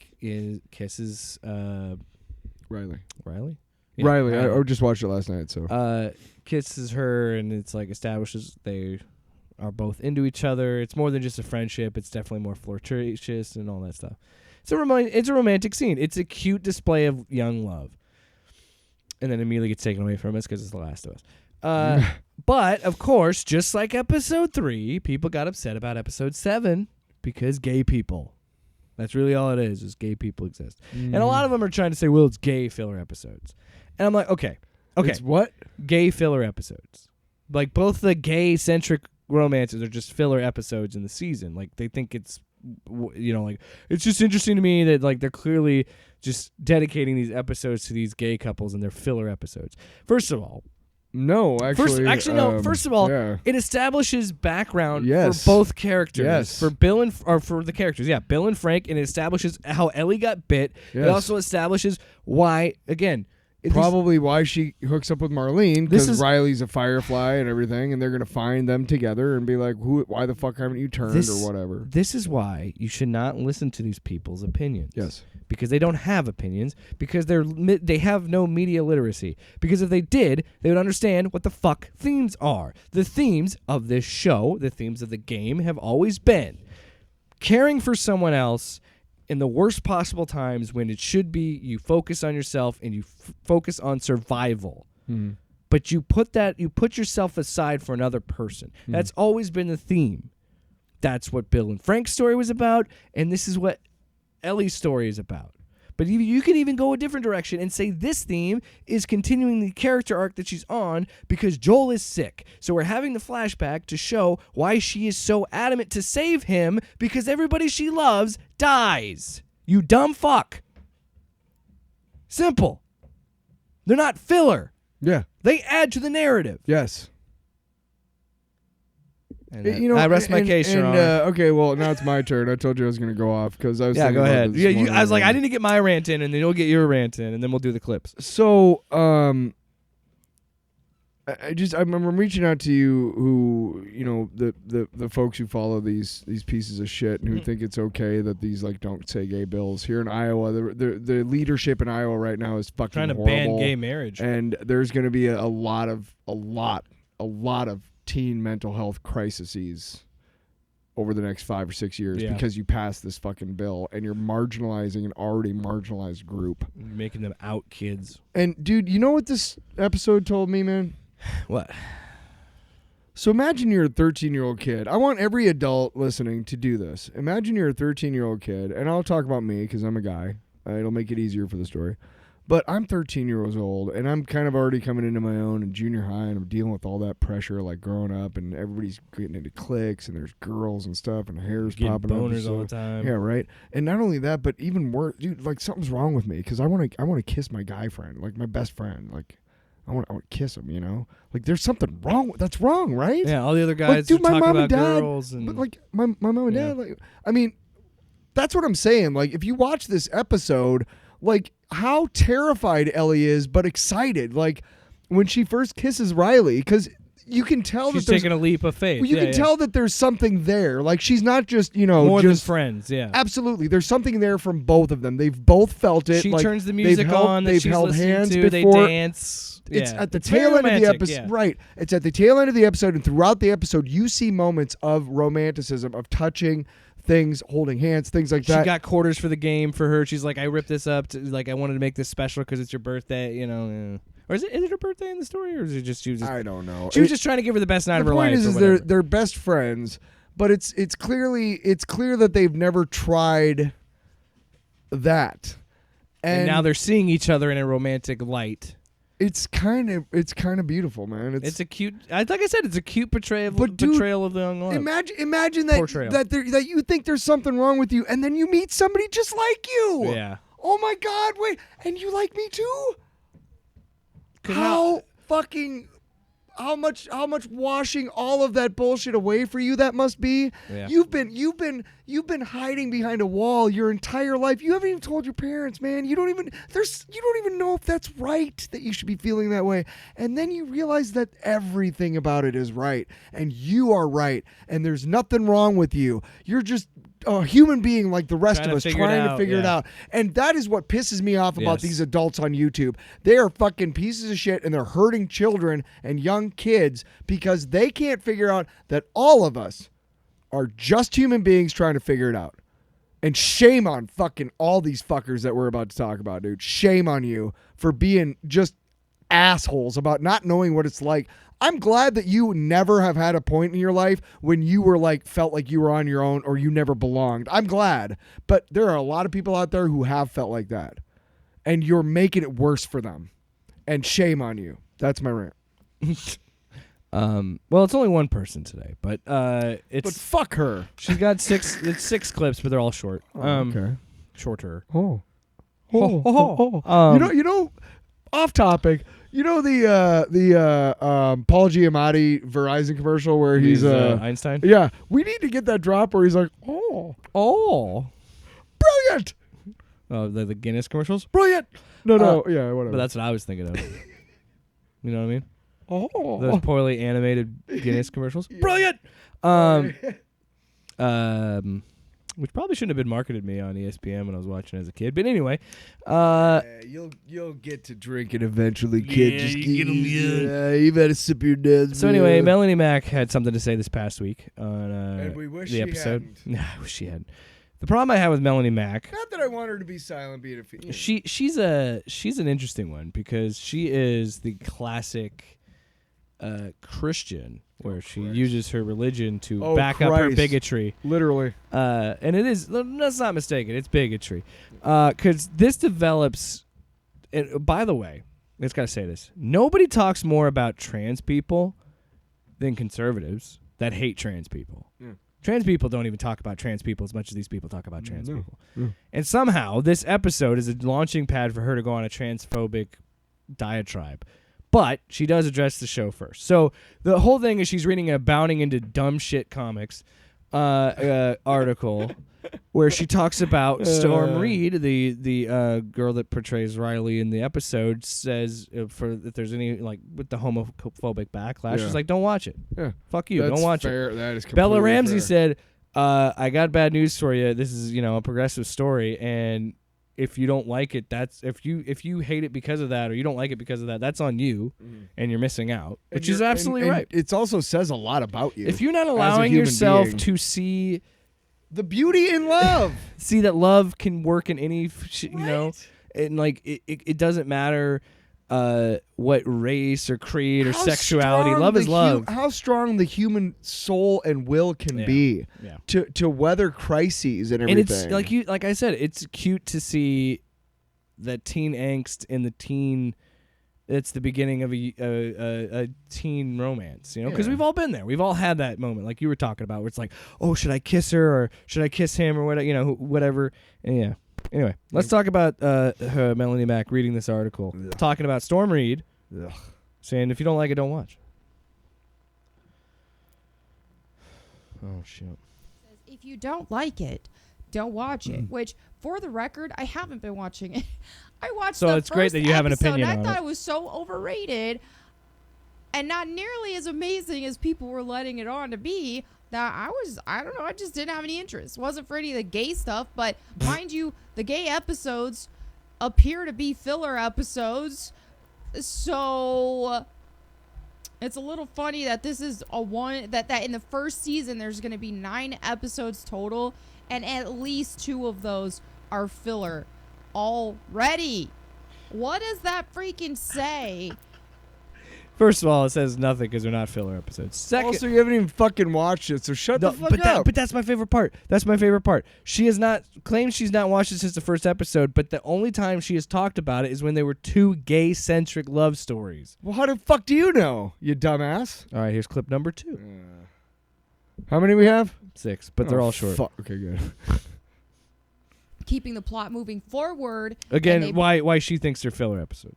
kisses Riley. Riley? Yeah, Riley. I just watched it last night. So kisses her, and it's like establishes they are both into each other. It's more than just a friendship. It's definitely more flirtatious and all that stuff. It's a romantic scene. It's a cute display of young love. and then immediately gets taken away from us because it's The Last of Us. But, of course, just like episode 3, people got upset about episode 7 because gay people. That's really all it is gay people exist. And a lot of them are trying to say, well, it's gay filler episodes. And I'm like, okay. It's what? Gay filler episodes. Like, both the gay-centric romances are just filler episodes in the season. Like, they think it's, like, it's just interesting to me that, like, they're clearly just dedicating these episodes to these gay couples and they're filler episodes. First of all, no, actually. First of all, yeah. it establishes background Yes. for both characters. Yes. For Bill or for the characters. Yeah, Bill and Frank, and it establishes how Ellie got bit. Yes. It also establishes why, again, probably why she hooks up with Marlene, This because is- Riley's a firefly and everything, and they're gonna find them together and be like, why the fuck haven't you turned or whatever. This is why you should not listen to these people's opinions. Yes. Because they don't have opinions, because they have no media literacy. Because if they did, they would understand what the fuck themes are. The themes of this show, the themes of the game, have always been caring for someone else in the worst possible times, when it should be you focus on yourself and you focus on survival. But you put yourself aside for another person. That's always been the theme. That's what Bill and Frank's story was about, and this is what Ellie's story is about. But you can even go a different direction and say this theme is continuing the character arc that she's on because Joel is sick. So we're having the flashback to show why she is so adamant to save him, because everybody she loves dies. You dumb fuck. Simple. They're not filler. Yeah. They add to the narrative. Yes. And I rest my case, Your Honor. Okay, well, now it's my turn. I told you I was going to go off because I was thinking Go about ahead. this Yeah, morning. I was like, I need to get my rant in, and then you'll get your rant in, and then we'll do the clips. So, I'm reaching out to you, who the folks who follow these pieces of shit and who think it's okay that these like don't say gay bills here in Iowa. The leadership in Iowa right now is fucking Trying to horrible, ban gay marriage. and there's going to be a lot of teen mental health crises over the next 5 or 6 years because you passed this fucking bill and you're marginalizing an already marginalized group, Making them out kids. And dude, you know what this episode told me, man? What? So imagine you're a 13-year-old kid. I want every adult listening to do this. Imagine you're a 13-year-old kid, and I'll talk about me because I'm a guy. It'll make it easier for the story. But I'm 13 years old, and I'm kind of already coming into my own in junior high, and I'm dealing with all that pressure, like growing up, and everybody's getting into cliques, and there's girls and stuff, and hair's Getting popping up. boners all the time. Yeah, right. And not only that, but even worse, dude. Like something's wrong with me because I want to kiss my guy friend, like my best friend, like. I want to kiss him, Like there's something wrong. That's wrong, right? Yeah, all the other guys dude, are my talking mom about and dad, girls. And but like my mom and dad, like, I mean, that's what I'm saying. Like if you watch this episode, like how terrified Ellie is, but excited. Like when she first kisses Riley, because you can tell she's that there's taking a leap of faith. well, you can tell that there's something there. Like she's not just more just than friends. Yeah, absolutely. There's something there from both of them. They've both felt it. she like, turns the music on. That They've she's held listening hands to. before. They dance. It's Yeah. at the It's very tail end of the romantic, episode, yeah. right? It's at the tail end of the episode, and throughout the episode, you see moments of romanticism, of touching things, holding hands, things like that. She got quarters for the game for her. She's like, I ripped this up. I wanted to make this special because it's your birthday. Or is it her birthday in the story, or is it just she was just, I don't know. She was just trying to give her the best night of her The life. point is or they're best friends, but it's clear that they've never tried that, and now they're seeing each other in a romantic light. It's kind of beautiful, man. It's a cute, like I said, it's a cute portrayal But dude, of the young love. Imagine that Portrayal. that you think there's something wrong with you, and then you meet somebody just like you. Yeah. Oh my God! Wait, and you like me too? How much washing all of that bullshit away for you that must be? Yeah. You've been hiding behind a wall your entire life. You haven't even told your parents, man. You don't even know if that's right, that you should be feeling that way. And then you realize that everything about it is right, and you are right, and there's nothing wrong with you. You're just a human being like the rest of us, trying to figure it out. And that is what pisses me off about these adults on YouTube. They are fucking pieces of shit, and they're hurting children and young kids because they can't figure out that all of us are just human beings trying to figure it out. And shame on fucking all these fuckers that we're about to talk about, dude. Shame on you for being just assholes about not knowing what it's like. I'm glad that you never have had a point in your life when you were like, felt like you were on your own or you never belonged. I'm glad. But there are a lot of people out there who have felt like that. And you're making it worse for them. And shame on you. That's my rant. Well, it's only one person today, but it's. But fuck her. She's got 6 clips, but they're all short. Okay. Shorter. Oh. Oh. You know, off topic. You know the Paul Giamatti Verizon commercial where he's Einstein? Yeah, we need to get that drop where he's like, oh, brilliant. Oh, the Guinness commercials? Brilliant. No, yeah, whatever. But that's what I was thinking of. You know what I mean? Oh. Those poorly animated Guinness commercials. Yeah. Brilliant. Which probably shouldn't have been marketed me on ESPN when I was watching as a kid. But anyway, you'll get to drinking eventually, kid. Yeah, Just you get 'em, you better sip your dad's so anyway, Melanie Mack had something to say this past week on and we wish the she episode. hadn't. Nah, I wish she hadn't. The problem I have with Melanie Mack, Not that I want her to be silent, be defeated. she's an interesting one because she is the classic Christian where she uses her religion to back up her Christ. bigotry. Literally. And it is, let's not mistake it, it's bigotry. Because this develops, and by the way, I just got to say this. Nobody talks more about trans people than conservatives that hate trans people. Yeah. Trans people don't even talk about trans people as much as these people talk about trans people. No. And somehow this episode is a launching pad for her to go on a transphobic diatribe. But she does address the show first. So the whole thing is she's reading a Bounding Into Dumb Shit Comics article where she talks about Storm Reed, the girl that portrays Riley in the episode, says if there's any like with the homophobic backlash, she's like, don't watch it. Yeah. Fuck you, That's don't watch fair. it. That is Bella completely Ramsey fair. said, I got bad news for you. This is, a progressive story, and if you don't like it, that's if you hate it because of that or you don't like it because of that, that's on you, and you're missing out. Which is absolutely right. It also says a lot about you. If you're not as a allowing human yourself being. to see The beauty in love. see that love can work in any, and like it doesn't matter what race or creed or How sexuality. strong Love the is love. How strong the human soul and will can be to weather crises and And everything. it's like I said, it's cute to see that teen angst in the teen. It's the beginning of a teen romance, because we've all been there. We've all had that moment, like you were talking about, where it's like, oh, should I kiss her or should I kiss him or whatever, whatever. And yeah. Anyway, let's talk about Melanie Mack reading this article, talking about Storm Reed, saying if you don't like it, don't watch. Oh shit. If you don't like it, don't watch it. Which, for the record, I haven't been watching it. I watched So the it's great first that you have an episode, opinion and on I thought it. it was so overrated and not nearly as amazing as people were letting it on to be. That I don't know, I just didn't have any interest. Wasn't for any of the gay stuff, but mind you, the gay episodes appear to be filler episodes. So it's a little funny that this is that in the first season there's going to be 9 episodes total, and at least 2 of those are filler already. What does that freaking say? First of all, it says nothing because they're not filler episodes. Second, also, you haven't even fucking watched it, so shut the fuck up. But that's my favorite part. That's my favorite part. She has not claimed she's not watched it since the first episode, but the only time she has talked about it is when there were 2 gay-centric love stories. Well, how the fuck do you know, you dumbass? All right, here's clip number 2. How many we have? 6, but they're all short. Fuck. Okay, good. Keeping the plot moving forward. Again, and they why she thinks they're filler episodes.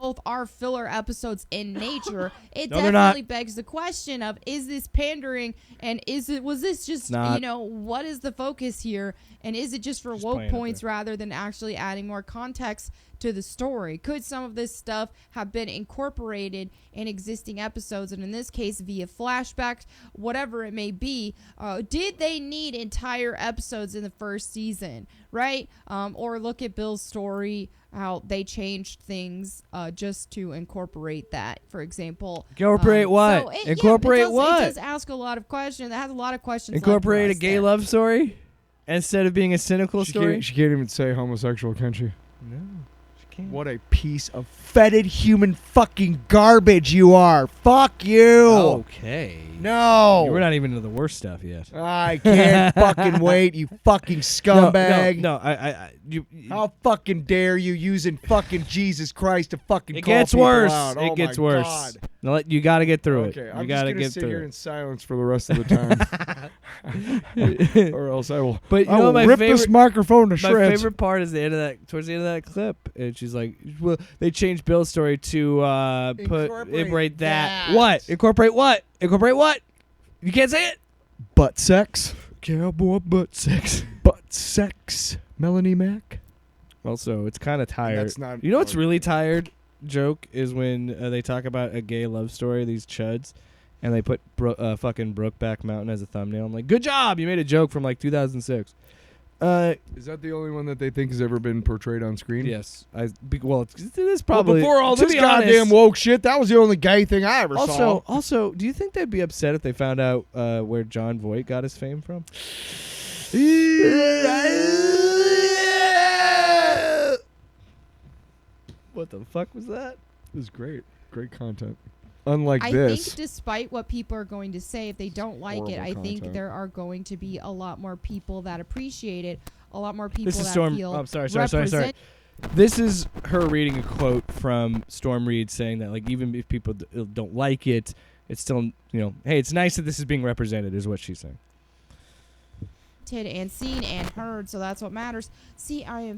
both are filler episodes in nature. It No, they're definitely not. begs the question of, is this pandering, and was this just, not. what is the focus here, and is it just for Just woke playing it points there. rather than actually adding more context to the story? Could some of this stuff have been incorporated in existing episodes, and in this case via flashbacks, whatever it may be? Did they need entire episodes in the first season, right? Or look at Bill's story, how they changed things just to incorporate that, for example. Incorporate what? Incorporate what? It does ask a lot of questions. It has a lot of questions. left Incorporate for a us gay there. love story instead of being a cynical story. She can't even say homosexual, can she? No, she can. What a piece of fetid human fucking garbage you are. Fuck you. Okay. No. We're not even into the worst stuff yet. I can't fucking wait, you fucking scumbag. No, you How fucking dare you using fucking Jesus Christ to fucking it call gets people worse. out. It Oh gets my worse. God. Now you got to get through Okay, it. I'm You just got to gonna get sit through here it. in silence for the rest of the time, or else I will. But you I know will my rip favorite, this microphone to my shreds. favorite part is towards the end of that clip, and she's like, "Well, they changed Bill's story to incorporate that. What? Incorporate what? Incorporate what? You can't say it. Butt sex. Cowboy butt sex. Butt sex. Melanie Mac. Also, it's kind of tired. That's not. You know what's really tired? Joke is when they talk about a gay love story, these chuds, and they put fucking Brokeback Mountain as a thumbnail. I'm like, good job, you made a joke from like 2006. Is that the only one that they think has ever been portrayed on screen? Yes, it is probably. Well, before all to this be goddamn honest, woke shit, that was the only gay thing I ever saw. Also, do you think they'd be upset if they found out where John Voight got his fame from? What the fuck was that? It was great. Great content. Unlike I this. think despite what people are going to say, if they don't like it, Horrible I think content. there are going to be a lot more people that appreciate it, a lot more people This is that Storm. feel Oh, sorry. represent- This is her reading a quote from Storm Reed saying that, like, even if people don't like it, it's still, hey, it's nice that this is being represented, is what she's saying. and seen and heard, so that's what matters. See, I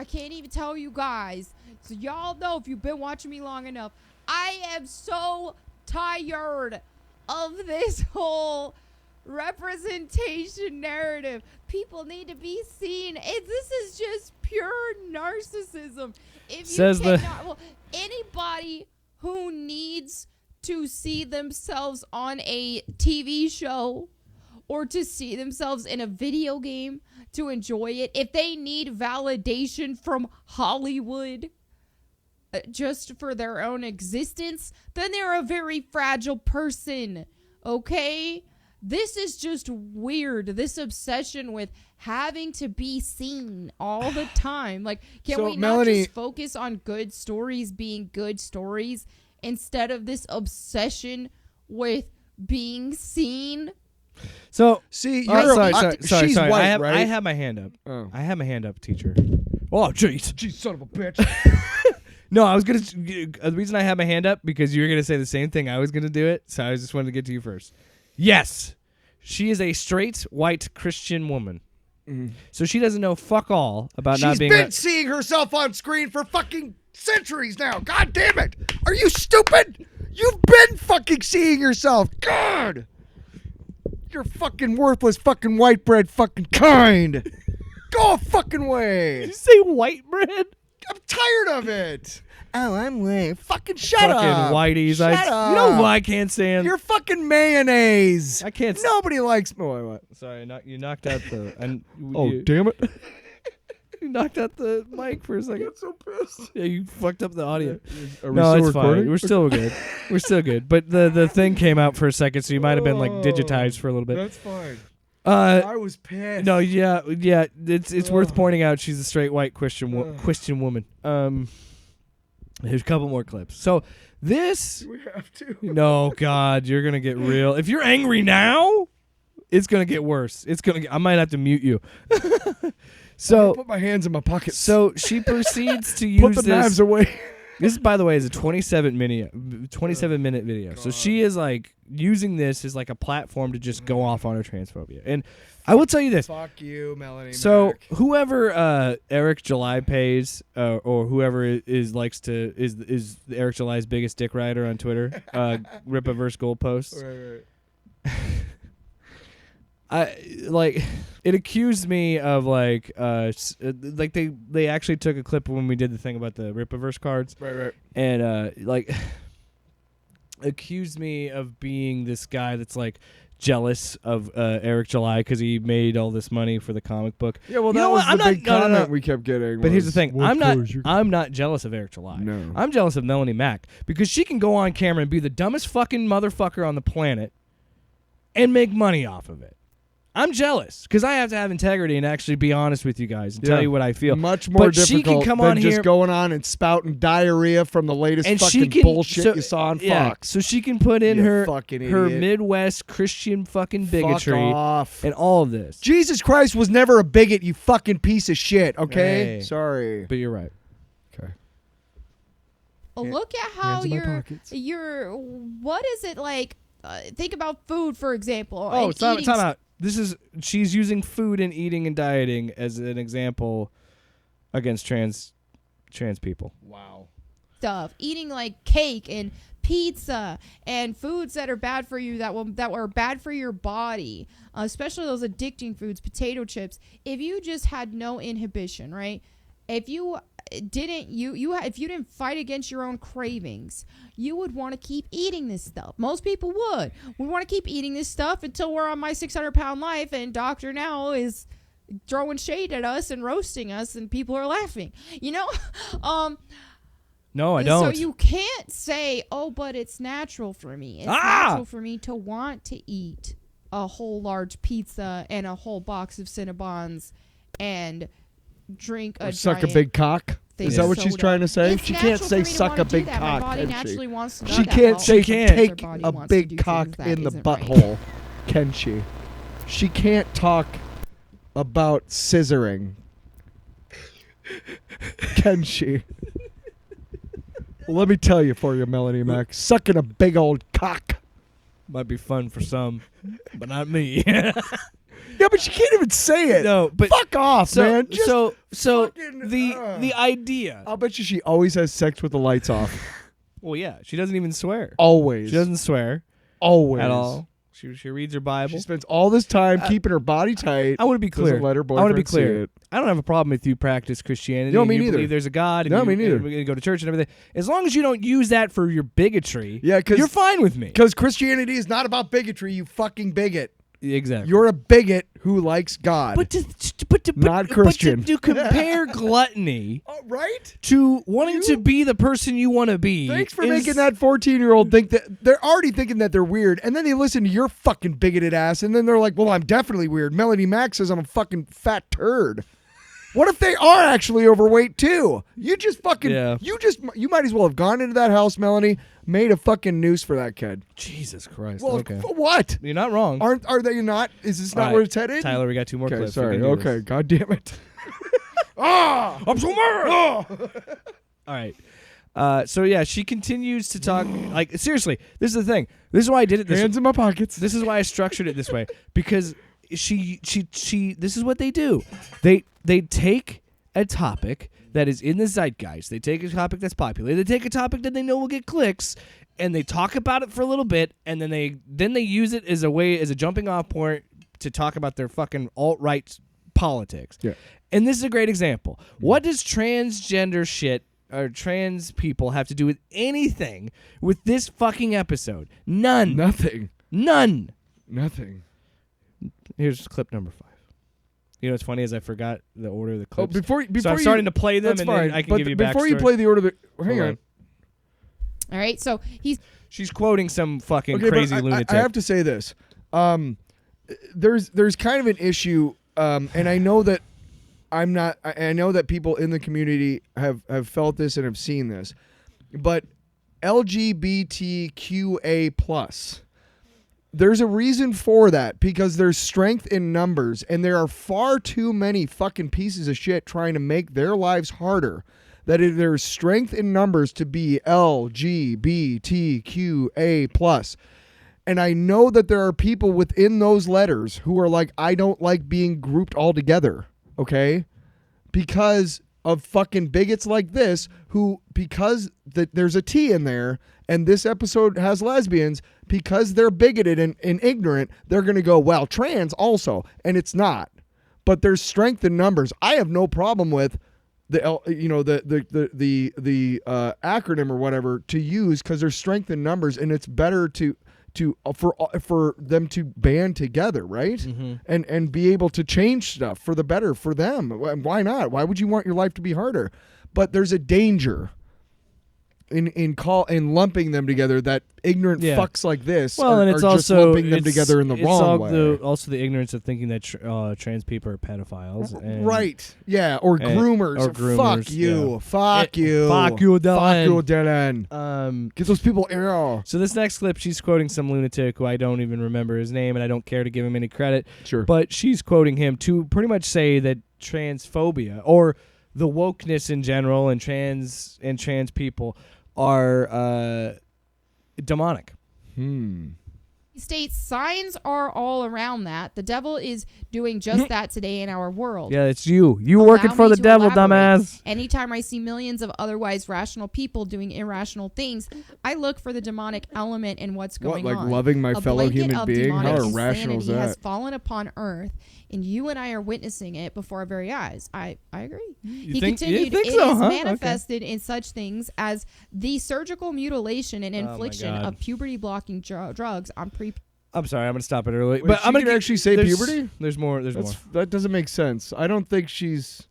can't even tell you guys, so y'all know if you've been watching me long enough, I am so tired of this whole representation narrative. People need to be seen. This is just pure narcissism. Anybody who needs to see themselves on a TV show or to see themselves in a video game to enjoy it, if they need validation from Hollywood just for their own existence, then they're a very fragile person, okay? This is just weird, this obsession with having to be seen all the time. Like, can we not just focus on good stories being good stories instead of this obsession with being seen? So, see, sorry. She's white, right? I have my hand up. Oh. I have my hand up, teacher. Oh, jeez. Jeez, son of a bitch. No, I was going to... The reason I have my hand up, because you were going to say the same thing I was going to do it, so I just wanted to get to you first. Yes, she is a straight, white Christian woman. Mm-hmm. So she doesn't know fuck all about not being... She's been seeing herself on screen for fucking centuries now. God damn it. Are you stupid? You've been fucking seeing yourself. God. You're fucking worthless fucking white bread fucking kind. Go a fucking way. Did you say white bread? I'm tired of it. Oh, I'm way. Fucking shut up. Fucking whiteys. Shut up. You know who I can't stand? You're fucking mayonnaise. I can't. Nobody likes. Oh, wait, what? Sorry, you knocked out the. Damn it. You knocked out the mic for a second. I'm so pissed. Yeah, you fucked up the audio. Are we No, still it's recording? fine. We're still good. We're still good. But the thing came out for a second, so you might have been like digitized for a little bit. That's fine. I was pissed. No, yeah. It's worth pointing out she's a straight white Christian woman. There's a couple more clips. So this. We have to. No, God, you're gonna get real. If you're angry now, it's gonna get worse. I might have to mute you. So put my hands in my pockets. So she proceeds to use put the knives away. This, by the way, is a 27-minute video. So she is like using this as like a platform to just go off on her transphobia. And I will tell you this. Fuck you, Melanie. So Mac. whoever Eric July pays, or whoever is Eric July's biggest dick rider on Twitter, BatVerse goalposts. Right. It accused me of like they actually took a clip when we did the thing about the BatVerse cards, right, and accused me of being this guy that's like jealous of Eric July because he made all this money for the comic book. Yeah, well, that was the big comment we kept getting. But here's the thing: I'm not jealous of Eric July. No, I'm jealous of Melanie Mac because she can go on camera and be the dumbest fucking motherfucker on the planet and make money off of it. I'm jealous because I have to have integrity and actually be honest with you guys and tell you what I feel. Much more but difficult she can come than on just here, going on and spouting diarrhea from the latest and fucking she can, bullshit you saw on Fox. So she can put in You her fucking her idiot. Midwest Christian fucking bigotry Fuck off. and all of this. Jesus Christ was never a bigot, you fucking piece of shit, okay? Hey. Sorry. But you're right. Okay. Look at how hands in my pockets. you're. What is it like? Think about food, for example. Oh, and time eating out. She's using food and eating and dieting as an example against trans people. Wow. stuff, eating like cake and pizza and foods that are bad for you, that are bad for your body, especially those addicting foods, potato chips. If you just had no inhibition, right? If you didn't fight against your own cravings, you would want to keep eating this stuff. Most people would. We want to keep eating this stuff until we're on my 600-pound life and Dr. Now is throwing shade at us and roasting us and people are laughing. You know? No, I don't. So you can't say, oh, but it's natural for me. It's natural for me to want to eat a whole large pizza and a whole box of Cinnabons and drink a suck a giant big cock. thing Is that of what she's soda. trying to say? It's She natural can't for say me to suck wanna a do big that. My cock, body can naturally she? wants to do She that. can't Well, say can't. take body a wants to big do cock things that in the isn't right. butthole, can she? She can't talk about scissoring, can she? Well, let me tell you for you, Melanie Mac, sucking a big old cock. Might be fun for some, but not me. Yeah, but she can't even say it. No, but fuck off, man. Just so fucking, the idea. I'll bet you she always has sex with the lights off. Well, yeah, she doesn't even swear. Always. She doesn't swear Always. at all. She reads her Bible. She spends all this time keeping her body tight. I want to be clear. Doesn't let her I want to be boyfriend see clear. it. I don't have a problem if you practice Christianity. No, and me you neither. believe there's a God. And No, you, me neither. And we go to church and everything. As long as you don't use that for your bigotry, Yeah, 'cause- you're fine with me. Because Christianity is not about bigotry, you fucking bigot. Exactly. You're a bigot who likes God. but Not Christian. But to compare gluttony Oh, right? to wanting You- to be the person you want to be. Thanks for is- making that 14-year-old think that they're already thinking that they're weird, and then they listen to your fucking bigoted ass, and then they're like, well, I'm definitely weird. Melanie Mac says I'm a fucking fat turd. What if they are actually overweight too? You just fucking, Yeah. you might as well have gone into that house, Melanie, made a fucking noose for that kid. Jesus Christ. Well, okay. for what? You're not wrong. Are they not? Is this All not right, where it's headed? Tyler, we got two more Okay, clips. sorry. We can do Okay, this. god damn it. I'm so mad. All right. So yeah, she continues to talk. Like seriously, this is the thing. This is why I did it this Hands in my pockets. This is why I structured it this way because she. This is what they do. They take a topic that is in the zeitgeist. They take a topic that's popular. They take a topic that they know will get clicks, and they talk about it for a little bit, and then they use it as a jumping off point to talk about their fucking alt-right politics. Yeah. And this is a great example. What does transgender shit or trans people have to do with anything with this fucking episode? None. Nothing. None. Nothing. Here's clip number 5. You know what's funny is I forgot the order of the Oh, clips. before so I'm you, starting to play them, that's and fine. then I can but give you before you backstory. play the order, hang Hold on. on. All right, so She's quoting some fucking Okay, crazy but lunatic. I have to say this. There's kind of an issue, and I know that I know that people in the community have felt this and have seen this, but LGBTQA+. There's a reason for that because there's strength in numbers, and there are far too many fucking pieces of shit trying to make their lives harder. That there's strength in numbers to be LGBTQA+. And I know that there are people within those letters who are like, I don't like being grouped all together, okay? Because of fucking bigots like this who, because there's a T in there and this episode has lesbians, because they're bigoted and ignorant, they're going to go, well, trans also, and it's not. But there's strength in numbers. I have no problem with the acronym or whatever to use because there's strength in numbers, and it's better for them to band together, right? Mm-hmm. And be able to change stuff for the better for them. Why not? Why would you want your life to be harder? But there's a danger in lumping them together that ignorant fucks like this well, and it's are just also lumping them together in the wrong way. Also the ignorance of thinking that trans people are pedophiles. And Right. Yeah. Or groomers. or groomers, Fuck you. yeah. Fuck you. Fuck you, Dylan. Fuck you, Dylan. Get those people arrow. So this next clip, she's quoting some lunatic who I don't even remember his name, and I don't care to give him any credit. Sure. But she's quoting him to pretty much say that transphobia or the wokeness in general and trans people are demonic. He states signs are all around that. The devil is doing just that today in our world. Yeah, it's you. You working Allow for me the to devil, elaborate. dumbass. Anytime I see millions of otherwise rational people doing irrational things, I look for the demonic element in what's going Like on. loving my A fellow blanket human of being? demonic How irrational is insanity has that? fallen upon earth, and you and I are witnessing it before our very eyes. I agree. He think continued, it so, is huh? Okay. manifested in such things as the surgical mutilation and my infliction God. of puberty-blocking drugs on I'm sorry, I'm gonna stop it early. Wait, but she I'm gonna can actually say there's- puberty? There's more. There's more. That doesn't make sense. I think she's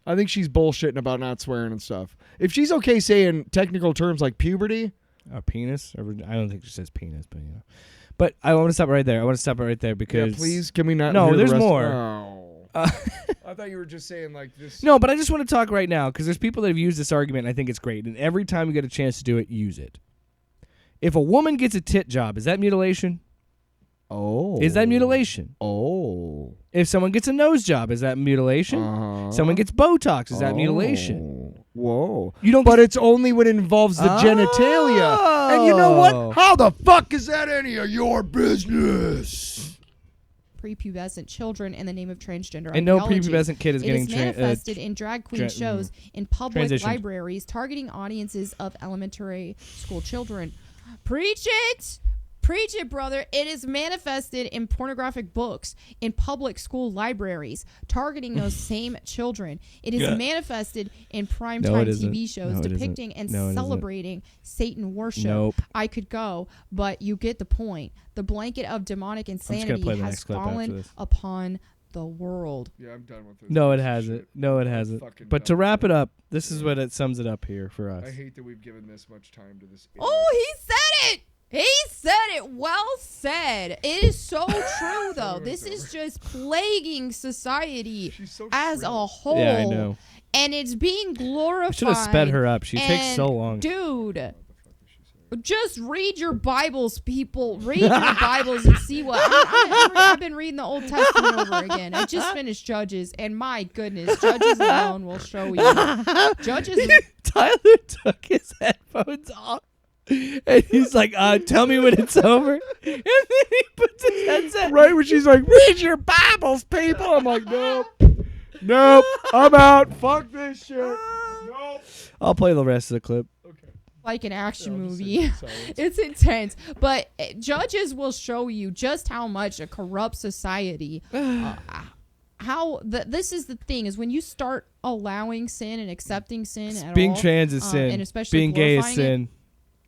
bullshitting about not swearing and stuff. If she's okay saying technical terms like puberty, A penis? I don't think she says penis, but you know. But I want to stop right there. I want to stop it right there because yeah, please, can we not? No, hear the there's rest? more. Oh. I thought you were just saying like this. No, but I just want to talk right now because there's people that have used this argument. And I think it's great, and every time you get a chance to do it, use it. If a woman gets a tit job, is that mutilation? Oh. Is that mutilation? Oh. If someone gets a nose job, is that mutilation? Someone gets Botox, is that mutilation? Whoa. You don't. But it's only when it involves the genitalia. And you know what? How the fuck is that any of your business? prepubescent children in the name of transgender And no ideology. prepubescent kid is It getting is manifested in drag queen shows, in public transitioned. libraries, targeting audiences of elementary school children. Preach it! Preach it, brother. It is manifested in pornographic books, in public school libraries, targeting those same children. It is manifested in primetime TV shows depicting and celebrating Satan worship. Nope. I could go, but you get the point. The blanket of demonic insanity play the has next clip after fallen this. upon the world. Yeah, I'm done with this. No, it piece of hasn't. shit. No, it hasn't. Fucking But to done wrap with it up, this is what it sums it up here for us. I hate that we've given this much time to this. Oh, he said it! He said it. Well said. It is so true, though. This is just plaguing society so as shrill. a whole. Yeah, I know. And it's being glorified. I should have sped her up. She takes And, so long. Dude, just read your Bibles, people. Read your Bibles and see what. I've been reading the Old Testament over again. I just finished Judges, and my goodness, Judges alone will show you. Judges. Tyler took his headphones off. And he's like, tell me when it's over. And then he puts his headset. Right when she's like, read your Bibles, people. I'm like, nope. Nope. I'm out. Fuck this shit. Nope. I'll play the rest of the clip. Like an action movie. It's intense. But Judges will show you just how much a corrupt society, this is the thing, is when you start allowing sin and accepting sin at Being all, trans is sin. and especially being gay is glorifying sin. it,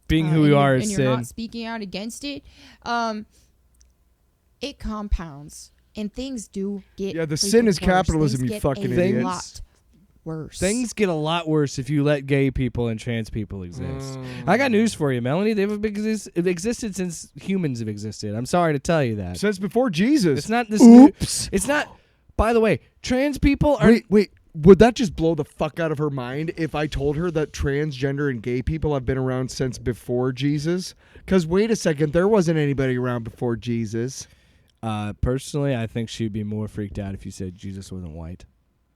Being who you are is and sin. you're not speaking out against it, it compounds. And things do get Yeah, the freaking sin is worse. capitalism, Things you get fucking a idiots. lot worse. Things get a lot worse if you let gay people and trans people exist. I got news for you, Melanie. They've existed since humans have existed. I'm sorry to tell you that. Since before Jesus. It's not this. Oops. It's not. By the way, trans people are. Wait. Would that just blow the fuck out of her mind if I told her that transgender and gay people have been around since before Jesus? Because wait a second, there wasn't anybody around before Jesus. Personally, I think she'd be more freaked out if you said Jesus wasn't white.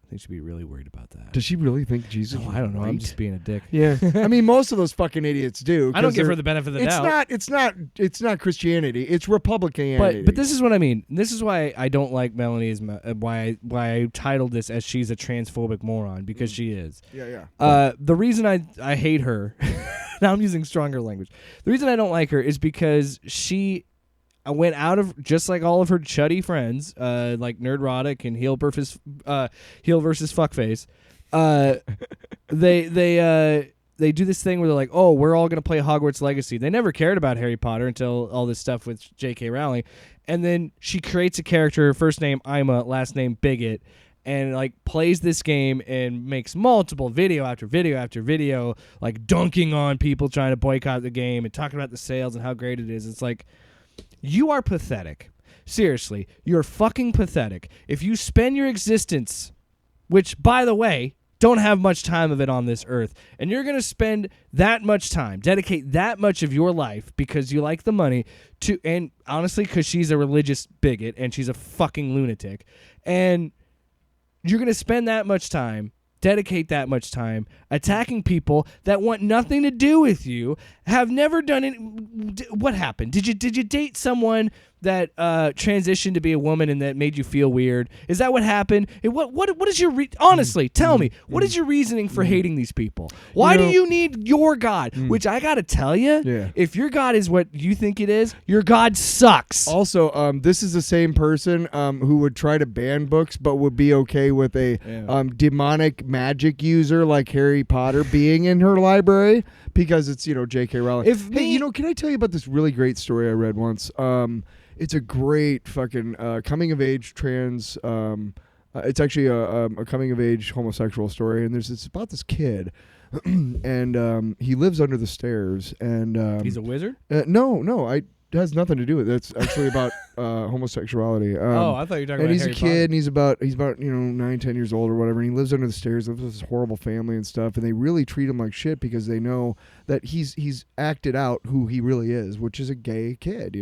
I think she'd be really worried about that. Does she really think Jesus? No, was I don't know. I'm white? just being a dick. Yeah, I mean, most of those fucking idiots do. I don't 'cause give her they're- the benefit of the doubt. It's not Christianity. It's Republicanity. But this is what I mean. This is why I don't like Melanie. Why I titled this as she's a transphobic moron, because she is. Yeah. The reason I hate her, now I'm using stronger language. The reason I don't like her is because she went out of, just like all of her chuddy friends, like Nerdrotic and Heel versus Fuckface. They do this thing where they're like, oh, we're all going to play Hogwarts Legacy. They never cared about Harry Potter until all this stuff with J.K. Rowling. And then she creates a character, first name Ima, last name Bigot, and like plays this game and makes multiple video after video after video, like dunking on people trying to boycott the game and talking about the sales and how great it is. It's like, you are pathetic. Seriously, you're fucking pathetic. If you spend your existence, which, by the way, don't have much time of it on this earth, and you're going to spend that much time, dedicate that much of your life because you like the money to, and honestly, because she's a religious bigot and she's a fucking lunatic, and you're going to spend that much time, dedicate that much time attacking people that want nothing to do with you, have never done it. What happened? Did you date someone that transitioned to be a woman and that made you feel weird? Is that what happened? What is your honestly tell me, what is your reasoning for hating these people? Why do you need your God? Which I gotta tell you, if your God is what you think it is, your God sucks. Also, this is the same person who would try to ban books but would be okay with a demonic magic user like Harry Potter being in her library because it's, J.K. Rowling. Can I tell you about this really great story I read once? It's a great fucking coming of age trans. It's actually a coming of age homosexual story, and it's about this kid, and he lives under the stairs, and he's a wizard. It has nothing to do with it. It's actually about homosexuality. I thought you were talking about and he's Harry a kid, Potter. and he's about 9-10 years old or whatever, and he lives under the stairs, lives with this horrible family and stuff, and they really treat him like shit because they know that he's acted out who he really is, which is a gay kid,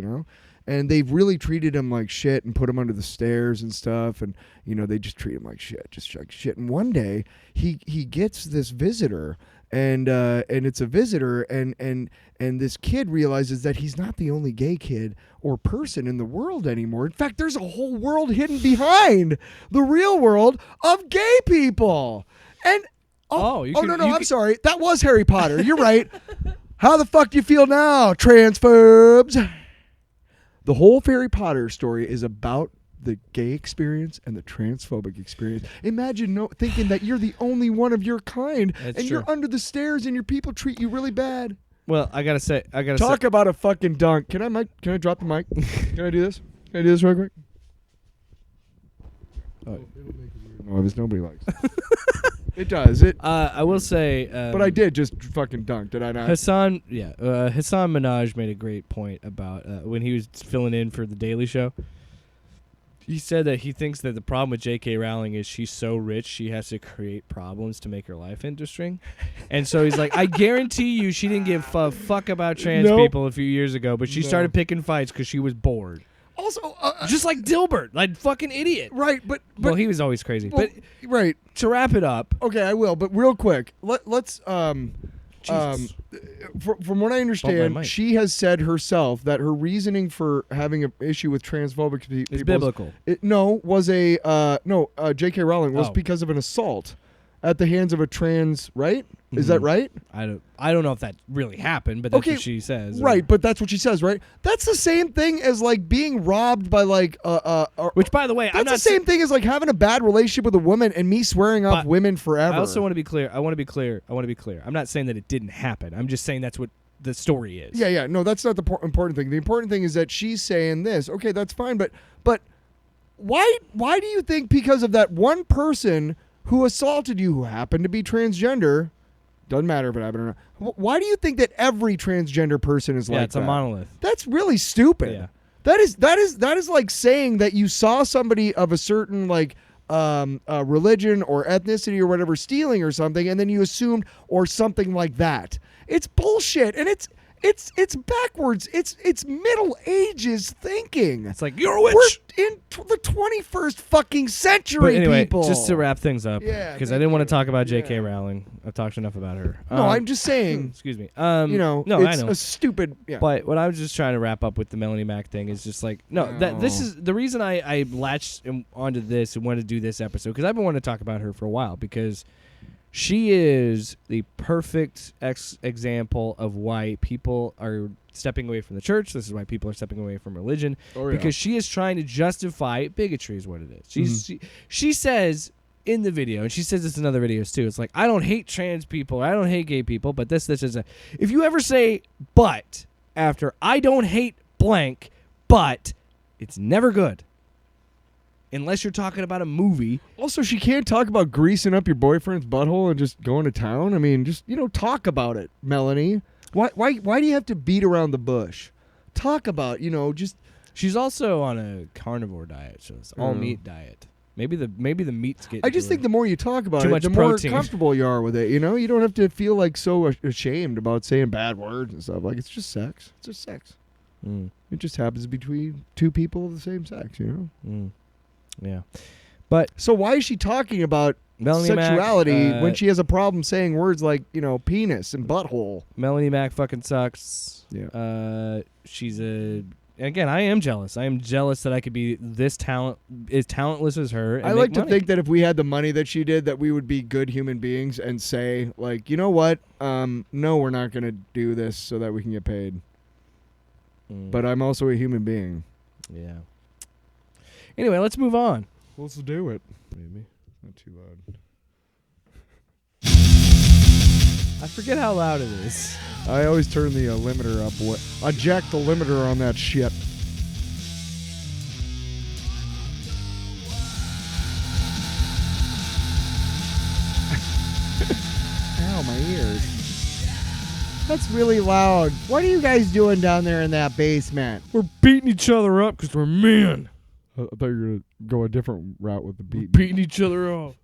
And they've really treated him like shit and put him under the stairs and stuff, and they just treat him like shit, just like shit. And one day he gets this visitor, and it's a visitor, and this kid realizes that he's not the only gay kid or person in the world anymore. In fact, there's a whole world hidden behind the real world of gay people. And I'm sorry, that was Harry Potter. You're right. How the fuck do you feel now, transphobes? The whole Harry Potter story is about the gay experience and the transphobic experience. Imagine thinking that you're the only one of your kind, you're under the stairs and your people treat you really bad. Well, I gotta say, talk about a fucking dunk. Can I drop the mic? Can I do this? Can I do this real quick? It'll make a weird noise. Nobody likes it. It does. I will say, but I did just fucking dunk, did I not? Hassan Minhaj made a great point about when he was filling in for the Daily Show. He said that he thinks that the problem with J.K. Rowling is she's so rich she has to create problems to make her life interesting. And so he's like, I guarantee you she didn't give a fuck about trans people a few years ago, but she started picking fights because she was bored. Also, just like Dilbert, like fucking idiot. Right, but well, he was always crazy. Well, but right. To wrap it up. Okay, I will, but real quick. Let's from what I understand, she has said herself that her reasoning for having an issue with transphobic people is biblical. J.K. Rowling was because of an assault at the hands of a trans, right? Is that right? I don't know if that really happened, but that's what she says. Right, but that's what she says, right? That's the same thing as like being robbed by like which, by the way, that's the same thing as like having a bad relationship with a woman and me swearing off women forever. I also want to be clear. I want to be clear. I'm not saying that it didn't happen. I'm just saying that's what the story is. Yeah. No, that's not the important thing. The important thing is that she's saying this. Okay, that's fine, but why do you think because of that one person who assaulted you who happened to be transgender? Doesn't matter if it happened or not. Why do you think that every transgender person is like that? Yeah, it's a monolith. That's really stupid. Yeah. That is like saying that you saw somebody of a certain like religion or ethnicity or whatever stealing or something, and then you assumed or something like that. It's bullshit, and it's backwards. It's Middle Ages thinking. It's like, you're a witch. We're in the 21st fucking century, but anyway, people. Just to wrap things up, because I didn't want to talk about J.K. Rowling. I've talked enough about her. No, I'm just saying. Excuse me. No, I it's know. a stupid. Yeah. But what I was just trying to wrap up with the Melanie Mac thing is just like, that this is the reason I latched onto this and wanted to do this episode, because I've been wanting to talk about her for a while, because she is the perfect example of why people are stepping away from the church. This is why people are stepping away from religion, because she is trying to justify bigotry is what it is. She says in the video, and she says this in other videos too, it's like, I don't hate trans people, I don't hate gay people, but this is a... If you ever say but after I don't hate blank, but it's never good. unless you're talking about a movie. Also, she can't talk about greasing up your boyfriend's butthole and just going to town. I mean, just talk about it, Melanie. Why do you have to beat around the bush? Talk about just. She's also on a carnivore diet, so it's all meat diet. Maybe the meats get. I just think the more you talk about too it, much the protein. more comfortable you are with it. You don't have to feel like so ashamed about saying bad words and stuff. Like, it's just sex. It's just sex. It just happens between two people of the same sex. Yeah, but so why is she talking about Melanie sexuality Mac, when she has a problem saying words like penis and butthole? Melanie Mac fucking sucks. Yeah. She's a. Again, I am jealous. I am jealous that I could be as talentless as her. And I like to money. think that if we had the money that she did, that we would be good human beings and say, like, you know what? No, we're not going to do this so that we can get paid. But I'm also a human being. Yeah. Anyway, let's move on. Let's do it. Maybe. Not too loud. I forget how loud it is. I always turn the limiter up. I jack the limiter on that shit. Ow, my ears. That's really loud. What are you guys doing down there in that basement? We're beating each other up because we're men. I thought you were going to go a different route with the beat. Beating each other up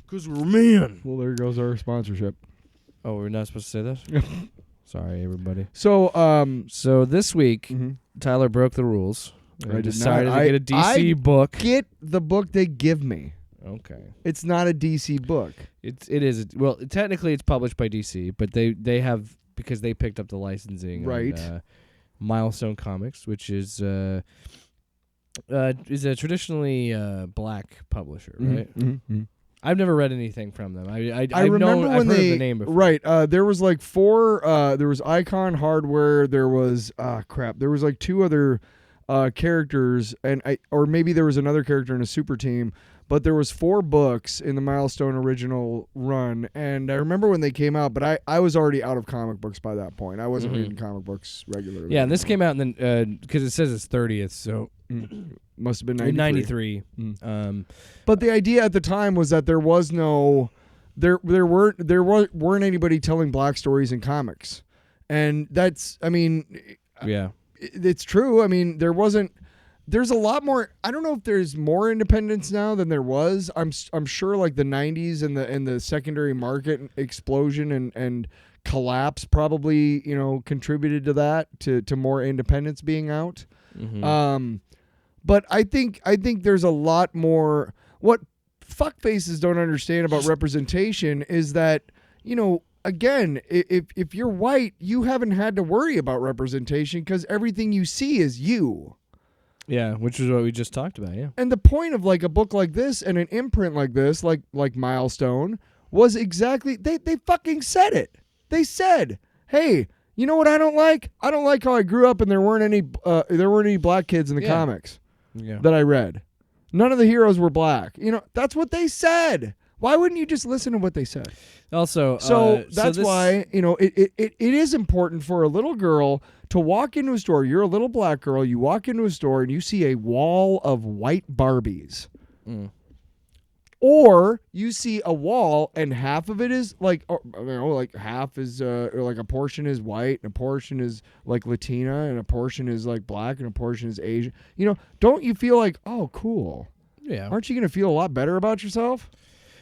because we're men. Well, there goes our sponsorship. Oh, we're not supposed to say that? Sorry, everybody. So, So this week, Tyler broke the rules. I decided to get a DC book. Get the book they give me. Okay. It's not a DC book. It is. Well, technically, it's published by DC, but they have, because they picked up the licensing. Right. On, Milestone Comics, which is a traditionally black publisher, right? Mm-hmm. I've never read anything from them. I remember when I've heard they of the name before. right. There was like 4. There was Icon Hardware. There was There was like 2 other characters, or maybe there was another character in a super team. But there was 4 books in the Milestone original run, and I remember when they came out. But I was already out of comic books by that point. I wasn't reading comic books regularly. Yeah, and this came out because it says it's 30th, so must have been 93. But the idea at the time was that there was no, there weren't anybody telling black stories in comics, and that's, I mean, yeah, it's true. I mean, there's a lot more. I don't know if there's more independence now than there was. I'm sure like the 90s and the secondary market explosion and collapse probably contributed to that, to more independence being out. But I think there's a lot more. What fuckfaces don't understand about representation is that, again, if you're white, you haven't had to worry about representation because everything you see is you. Yeah, which is what we just talked about, yeah. And the point of like a book like this and an imprint like this, like Milestone, was exactly, they fucking said it. They said, hey, you know what I don't like? I don't like how I grew up and there weren't any black kids in the comics that I read. None of the heroes were black. That's what they said. Why wouldn't you just listen to what they said? Also, so that's why, it is important for a little girl to walk into a store. You're a little black girl. You walk into a store and you see a wall of white Barbies. Or you see a wall and half of it is like half is or like a portion is white and a portion is like Latina and a portion is like black and a portion is Asian. Don't you feel like, oh, cool? Yeah. Aren't you going to feel a lot better about yourself?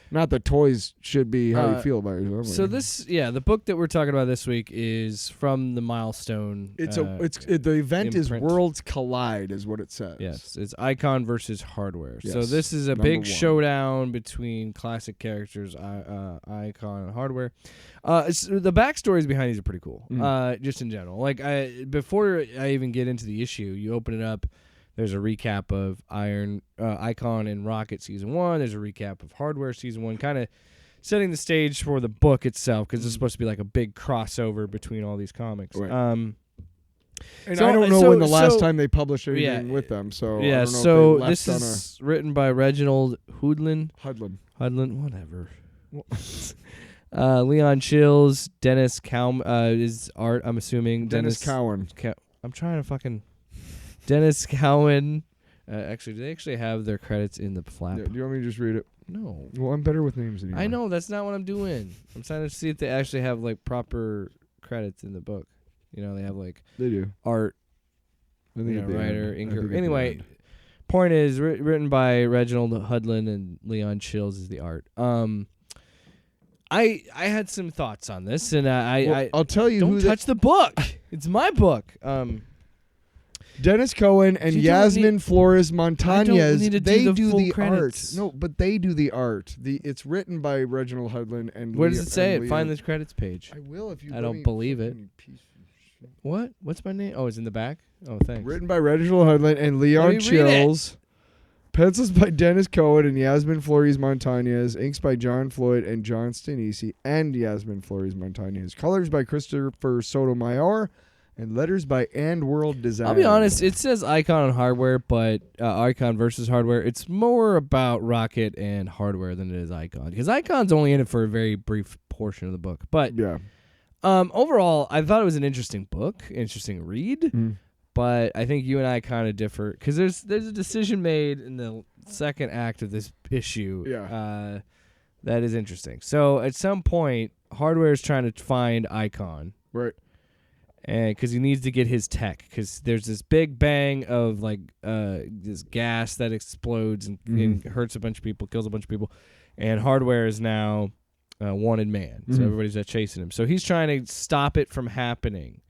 Not that toys should be how you feel about yourself. So the book that we're talking about this week is from the Milestone. The event imprint. is Worlds Collide, is what it says. Yes, it's Icon versus Hardware. Yes, so this is a #1 big showdown between classic characters, Icon and Hardware. The backstories behind these are pretty cool. Just in general, like before I even get into the issue, you open it up. There's a recap of Icon and Rocket Season 1. There's a recap of Hardware Season 1, kind of setting the stage for the book itself, because it's supposed to be like a big crossover between all these comics. Right. And I don't know when the last time they published anything with them. So yeah, I don't know so if they left this is written by Reginald Hudlin, whatever. Leon Chills, Dennis Cowan is art. I'm assuming Dennis Cowan. I'm trying to fucking. Dennis Cowan, Actually, do they actually have their credits in the flap? Yeah, do you want me to just read it? No. Well, I'm better with names than you I are. know, that's not what I'm doing. I'm trying to see if they actually have like proper credits in the book. You know, they have like They do. art, I think at the writer, end. I inker. think at the Anyway, end. point is written by Reginald Hudlin and Leon Chills is the art. I had some thoughts on this, and I'll tell you don't who touch the book. It's my book. Dennis Cohen and You don't Yasmin Flores I Montañez. don't need to They do the do full the credits. art. No, but they do the art. It's written by Reginald Hudlin and. Where does it say and it? Find Leon- the credits page. I will if you. I let don't me believe it. fucking piece of shit. What? What's my name? Oh, it's in the back? Oh, thanks. Written by Reginald Hudlin and Leon me read it. Chills. Pencils by Dennis Cohen and Yasmin Flores Montañez. Inks by John Floyd and John Stanisi and Yasmin Flores Montañez. Colors by Christopher Sotomayor. And letters by And World Design. I'll be honest, it says Icon on hardware, but Icon versus hardware. It's more about Rocket and hardware than it is Icon. Because Icon's only in it for a very brief portion of the book. But Yeah. overall, I thought it was an interesting book, interesting read. Mm. But I think you and I kind of differ. Because there's a decision made in the second act of this issue that is interesting. So at some point, hardware is trying to find Icon. Right. And because he needs to get his tech, because there's this big bang of like this gas that explodes and hurts a bunch of people, kills a bunch of people, and hardware is now wanted man. So everybody's chasing him. So he's trying to stop it from happening,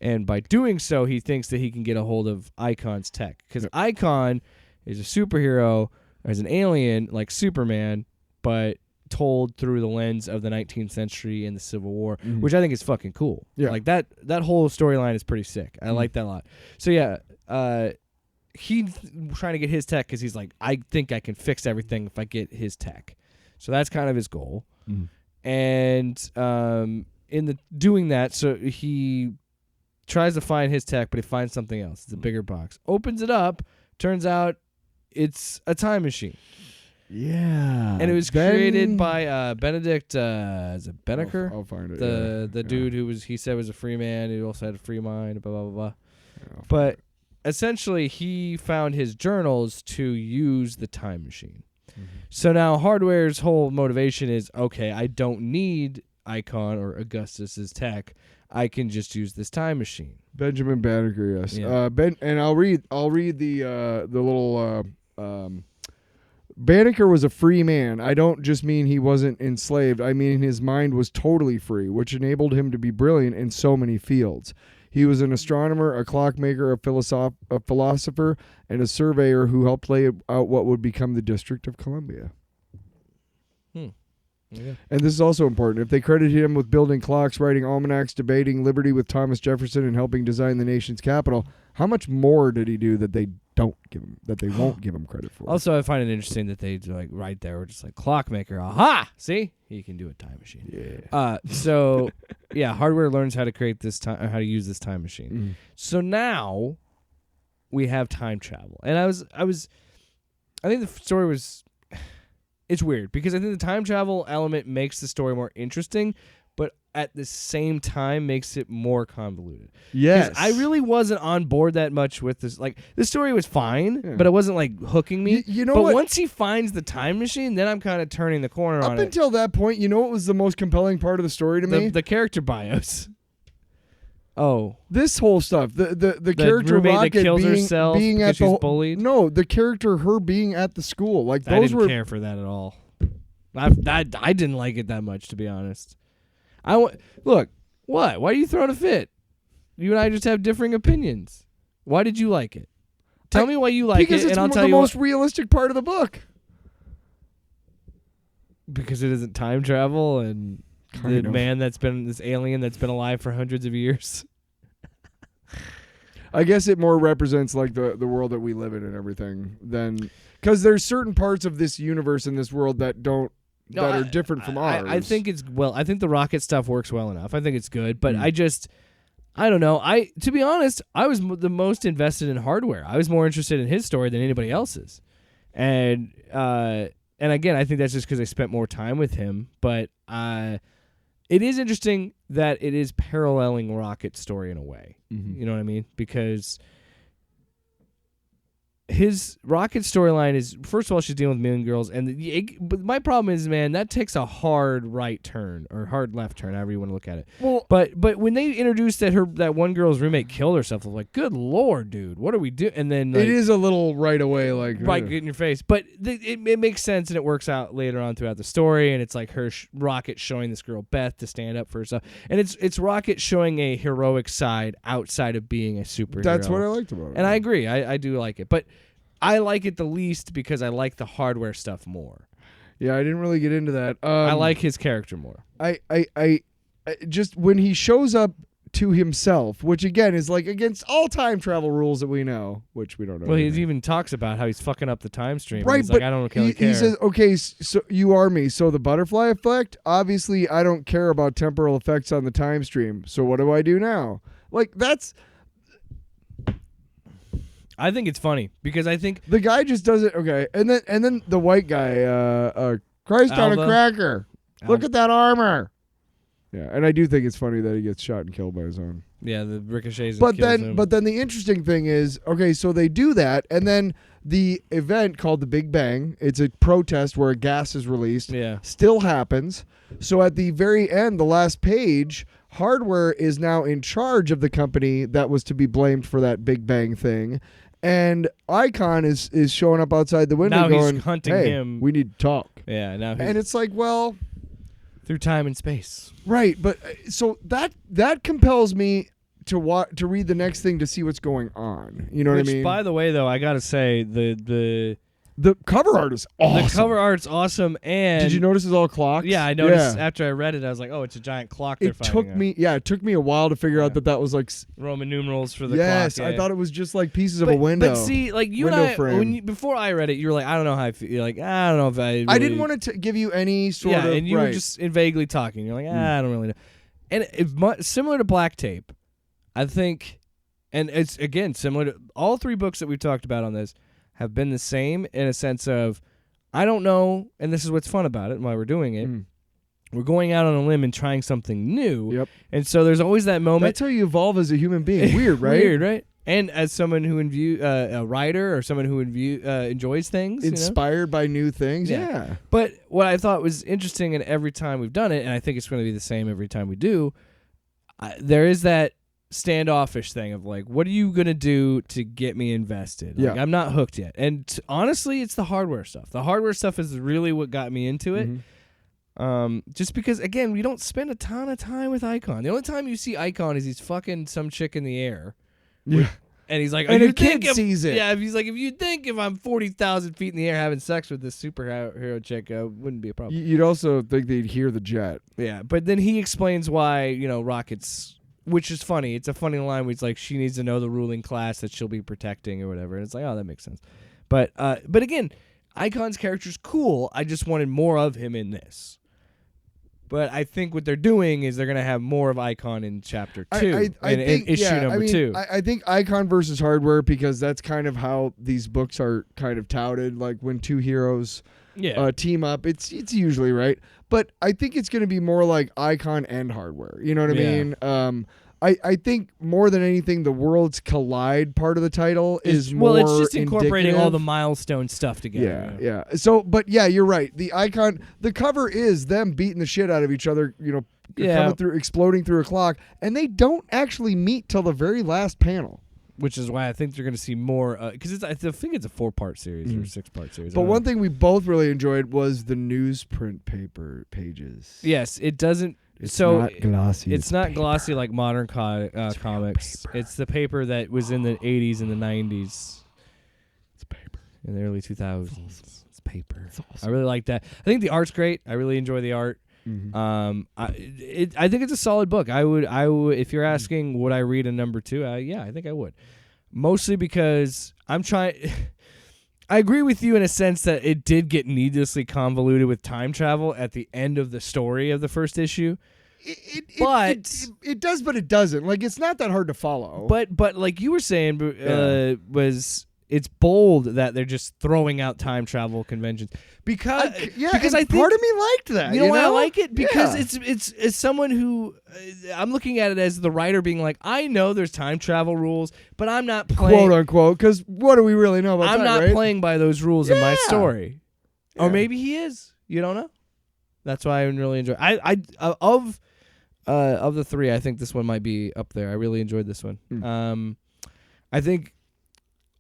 and by doing so, he thinks that he can get a hold of Icon's tech, because Icon is a superhero, as an alien like Superman, but told through the lens of the 19th century and the Civil War, which I think is fucking cool. Yeah. Like that whole storyline is pretty sick. I like that a lot. So yeah, he's trying to get his tech because he's like, I think I can fix everything if I get his tech. So that's kind of his goal. And in the doing that, so he tries to find his tech, but he finds something else. It's a bigger box. Opens it up. Turns out it's a time machine. Yeah. And it was created by Benedict is it Benneker? I'll find it. The dude who he said was a free man, who also had a free mind, blah blah blah. But essentially he found his journals to use the time machine. So now hardware's whole motivation is, okay, I don't need Icon or Augustus's tech. I can just use this time machine. Benjamin Banneker, yes. Yeah. And I'll read the little Banneker was a free man. I don't just mean he wasn't enslaved. I mean his mind was totally free, which enabled him to be brilliant in so many fields. He was an astronomer, a clockmaker, a philosopher, and a surveyor who helped lay out what would become the District of Columbia. Yeah. And this is also important. If they credited him with building clocks, writing almanacs, debating liberty with Thomas Jefferson, and helping design the nation's capital, how much more did he do that they won't give him credit for? Also, I find it interesting that they like right there were just like clockmaker. Aha! See, he can do a time machine. Yeah. So yeah, hardware learns how to create this time, how to use this time machine. So now we have time travel, and I think the story was. It's weird because I think the time travel element makes the story more interesting, but at the same time makes it more convoluted. Yes. I really wasn't on board that much with this. Like, this story was fine, but it wasn't like hooking me. You know but what? once he finds the time machine, then I'm kind of turning the corner on Up it. until that point, you know what was the most compelling part of the story to me? The character bios. Oh, This whole stuff, the character roommate that Rocket kills being, herself being because at she's the bullied? No, the character her being at the school, like I those didn't were. care for that at all. I didn't like it that much, to be honest. Look, what? Why are you throwing a fit? You and I just have differing opinions. Why did you like it? Tell me why you like because it, it's and I'll tell the you most realistic part of the book. Because it isn't time travel and Kind of. this alien that's been alive for hundreds of years. I guess it more represents like the world that we live in and everything than because there's certain parts of this universe in this world that are different from ours. I think I think the rocket stuff works well enough. I think it's good, but I don't know. To be honest, I was the most invested in hardware. I was more interested in his story than anybody else's, and again, I think that's just because I spent more time with him. But it is interesting that it is paralleling Rocket's story in a way. You know what I mean? Because his Rocket storyline is, first of all, she's dealing with Mean Girls, and but my problem is, man, that takes a hard right turn or hard left turn, however you want to look at it. Well, but when they introduced that one girl's roommate killed herself, I'm like, good lord, dude, what are we doing? And then it is a little right away, like right in your face, but it makes sense and it works out later on throughout the story, and it's like Rocket showing this girl Beth to stand up for herself, and it's Rocket showing a heroic side outside of being a superhero. That's what I liked about it. And I agree, I do like it, but I like it the least because I like the hardware stuff more. Yeah, I didn't really get into that. I like his character more. I just when he shows up to himself, which again is like against all time travel rules that we know, which we don't know. Well, he anything. even talks about how he's fucking up the time stream. Right, He's but like, I don't really care. he says, okay, so you are me. So the butterfly effect, obviously I don't care about temporal effects on the time stream. So what do I do now? Like that's... I think it's funny because I think the guy just does it. Okay, and then the white guy, Christ on a Alva. cracker. Look at that armor. Yeah, and I do think it's funny that he gets shot and killed by his own. Yeah, the ricochets. But kills then, him. but then the interesting thing is, okay, so they do that, and then the event called the Big Bang. It's a protest where a gas is released. Yeah. Still happens. So at the very end, the last page, Hardware is now in charge of the company that was to be blamed for that Big Bang thing. And Icon is showing up outside the window Now he's going, hunting hey, him. we need to talk. Yeah, now he's And it's like, well, through time and space. right, but so that compels me to read the next thing to see what's going on. You know Which, what I mean? by the way, though, I gotta say The cover art is awesome. the cover art's awesome. And Did you notice it's all clocks? Yeah, I noticed after I read it, I was like, oh, it's a giant clock. They're It took fighting it took me a while to figure out that was like. Roman numerals for the Yes, clock. I thought it was just like pieces of a window. But see, like you and Window I, frame. before I read it, you were like, I don't know how I feel. You're like, I don't know if I. Really... I didn't want to give you any sort of. and you right. were just vaguely talking. You're like, I don't really know. And it's similar to Black Tape, I think, and it's again similar to all three books that we've talked about on this have been the same in a sense of, I don't know, and this is what's fun about it and why we're doing it. We're going out on a limb and trying something new. Yep. And so there's always that moment. That's how you evolve as a human being. Weird, right? Weird, right? And as someone who a writer or someone who enjoys things, Inspired by new things. Yeah. But what I thought was interesting, and every time we've done it, and I think it's going to be the same every time we do, there is that standoffish thing of like, what are you going to do to get me invested? Like, I'm not hooked yet. And honestly, it's the hardware stuff. The hardware stuff is really what got me into it. Just because, again, we don't spend a ton of time with Icon. The only time you see Icon is he's fucking some chick in the air. Yeah. And he's like, and a kid sees it. Yeah, he's like, if you think if I'm 40,000 feet in the air having sex with this superhero chick, wouldn't be a problem. You'd also think they'd hear the jet. Yeah, but then he explains why, Rocket's, which is funny. It's a funny line where he's like, she needs to know the ruling class that she'll be protecting or whatever. And it's like, oh, that makes sense. But again, Icon's character's cool. I just wanted more of him in this. But I think what they're doing is they're going to have more of Icon in Chapter 2, in issue number 2. I think Icon versus Hardware, because that's kind of how these books are kind of touted. Like when two heroes team up, it's usually right. But I think it's going to be more like Icon and Hardware. You know what I mean? I think more than anything, the Worlds Collide part of the title is more it's just incorporating indicative. all the milestone stuff together. Yeah. So, but yeah, you're right. The Icon, the cover is them beating the shit out of each other, coming through, exploding through a clock, and they don't actually meet till the very last panel. Which is why I think they're going to see more, because I think it's a 4-part series or 6-part series. But one thing we both really enjoyed was the newsprint paper pages. Yes, it doesn't. It's not glossy. It's not glossy like modern comics. It's the paper that was in the 80s and the 90s. It's paper. In the early 2000s. It's paper. It's awesome. I really like that. I think the art's great. I really enjoy the art. I think it's a solid book. I would if you're asking would I read a number 2, I think I would. Mostly because I'm trying I agree with you in a sense that it did get needlessly convoluted with time travel at the end of the story of the first issue. It does, but it doesn't. Like, it's not that hard to follow. But like you were saying, was it's bold that they're just throwing out time travel conventions because because I think part of me liked that. You know why I like it? Because Yeah. it's someone who I'm looking at it as the writer being like, I know there's time travel rules, but I'm not playing quote unquote. Because what do we really know about I'm that? not right? playing by those rules in my Yeah. story, or Yeah. maybe he is. You don't know. That's why I really enjoy. Of the three, I think this one might be up there. I really enjoyed this one. I think.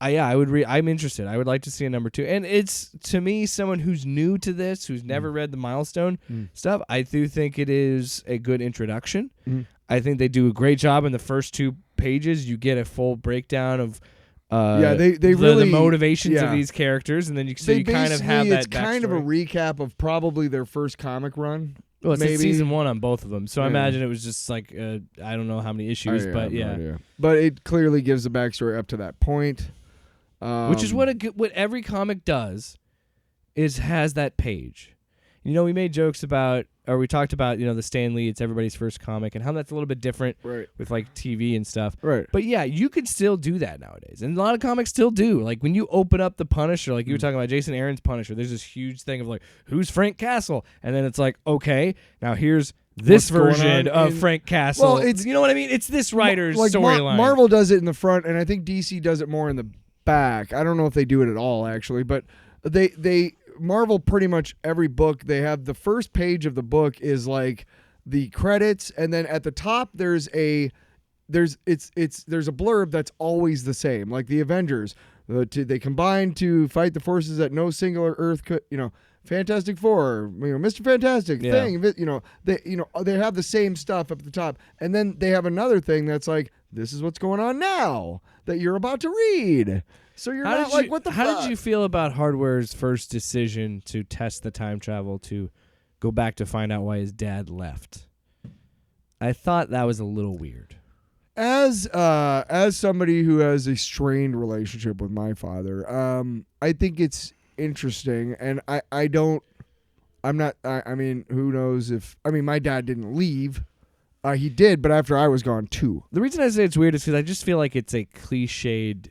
I would I'm interested. I would like to see a number 2. And it's, to me, someone who's new to this, who's never read the Milestone stuff. I do think it is a good introduction. I think they do a great job in the first 2 pages. You get a full breakdown of they the really motivations of these characters, and then you kind of have that it's kind of a backstory. recap of probably their first comic run. Well, it's maybe season 1 on both of them, so I Yeah. imagine it was just like I don't know how many issues, but I have no yeah. idea. But it clearly gives the backstory up to that point. Which is what every comic does, is has that page. You know, we made jokes about, or we talked about, you know, the Stan Lee, it's everybody's first comic, and how that's a little bit different Right. with like TV and stuff. Right. But yeah, you could still do that nowadays, and a lot of comics still do. Like when you open up the Punisher, like you were talking about Jason Aaron's Punisher, there's this huge thing of like, who's Frank Castle, and then it's like, okay, now here's this What's going version on of in- Frank Castle. Well, it's- you know what I mean? It's this writer's like storyline. Marvel does it in the front, and I think DC does it more in the back. I don't know if they do it at all, actually, but they Marvel pretty much every book, they have the first page of the book is like the credits, and then at the top there's a blurb that's always the same, like the Avengers. They combine to fight the forces that no singular Earth could, Fantastic Four, Mr. Fantastic thing, they have the same stuff up at the top, and then they have another thing that's like, this is what's going on now that you're about to read. So you're not like, what the fuck? How did you feel about Hardware's first decision to test the time travel to go back to find out why his dad left? I thought that was a little weird. As somebody who has a strained relationship with my father, I think it's interesting, and I mean, who knows if, my dad didn't leave. He did, but after I was gone too. The reason I say it's weird is because I just feel like it's a cliched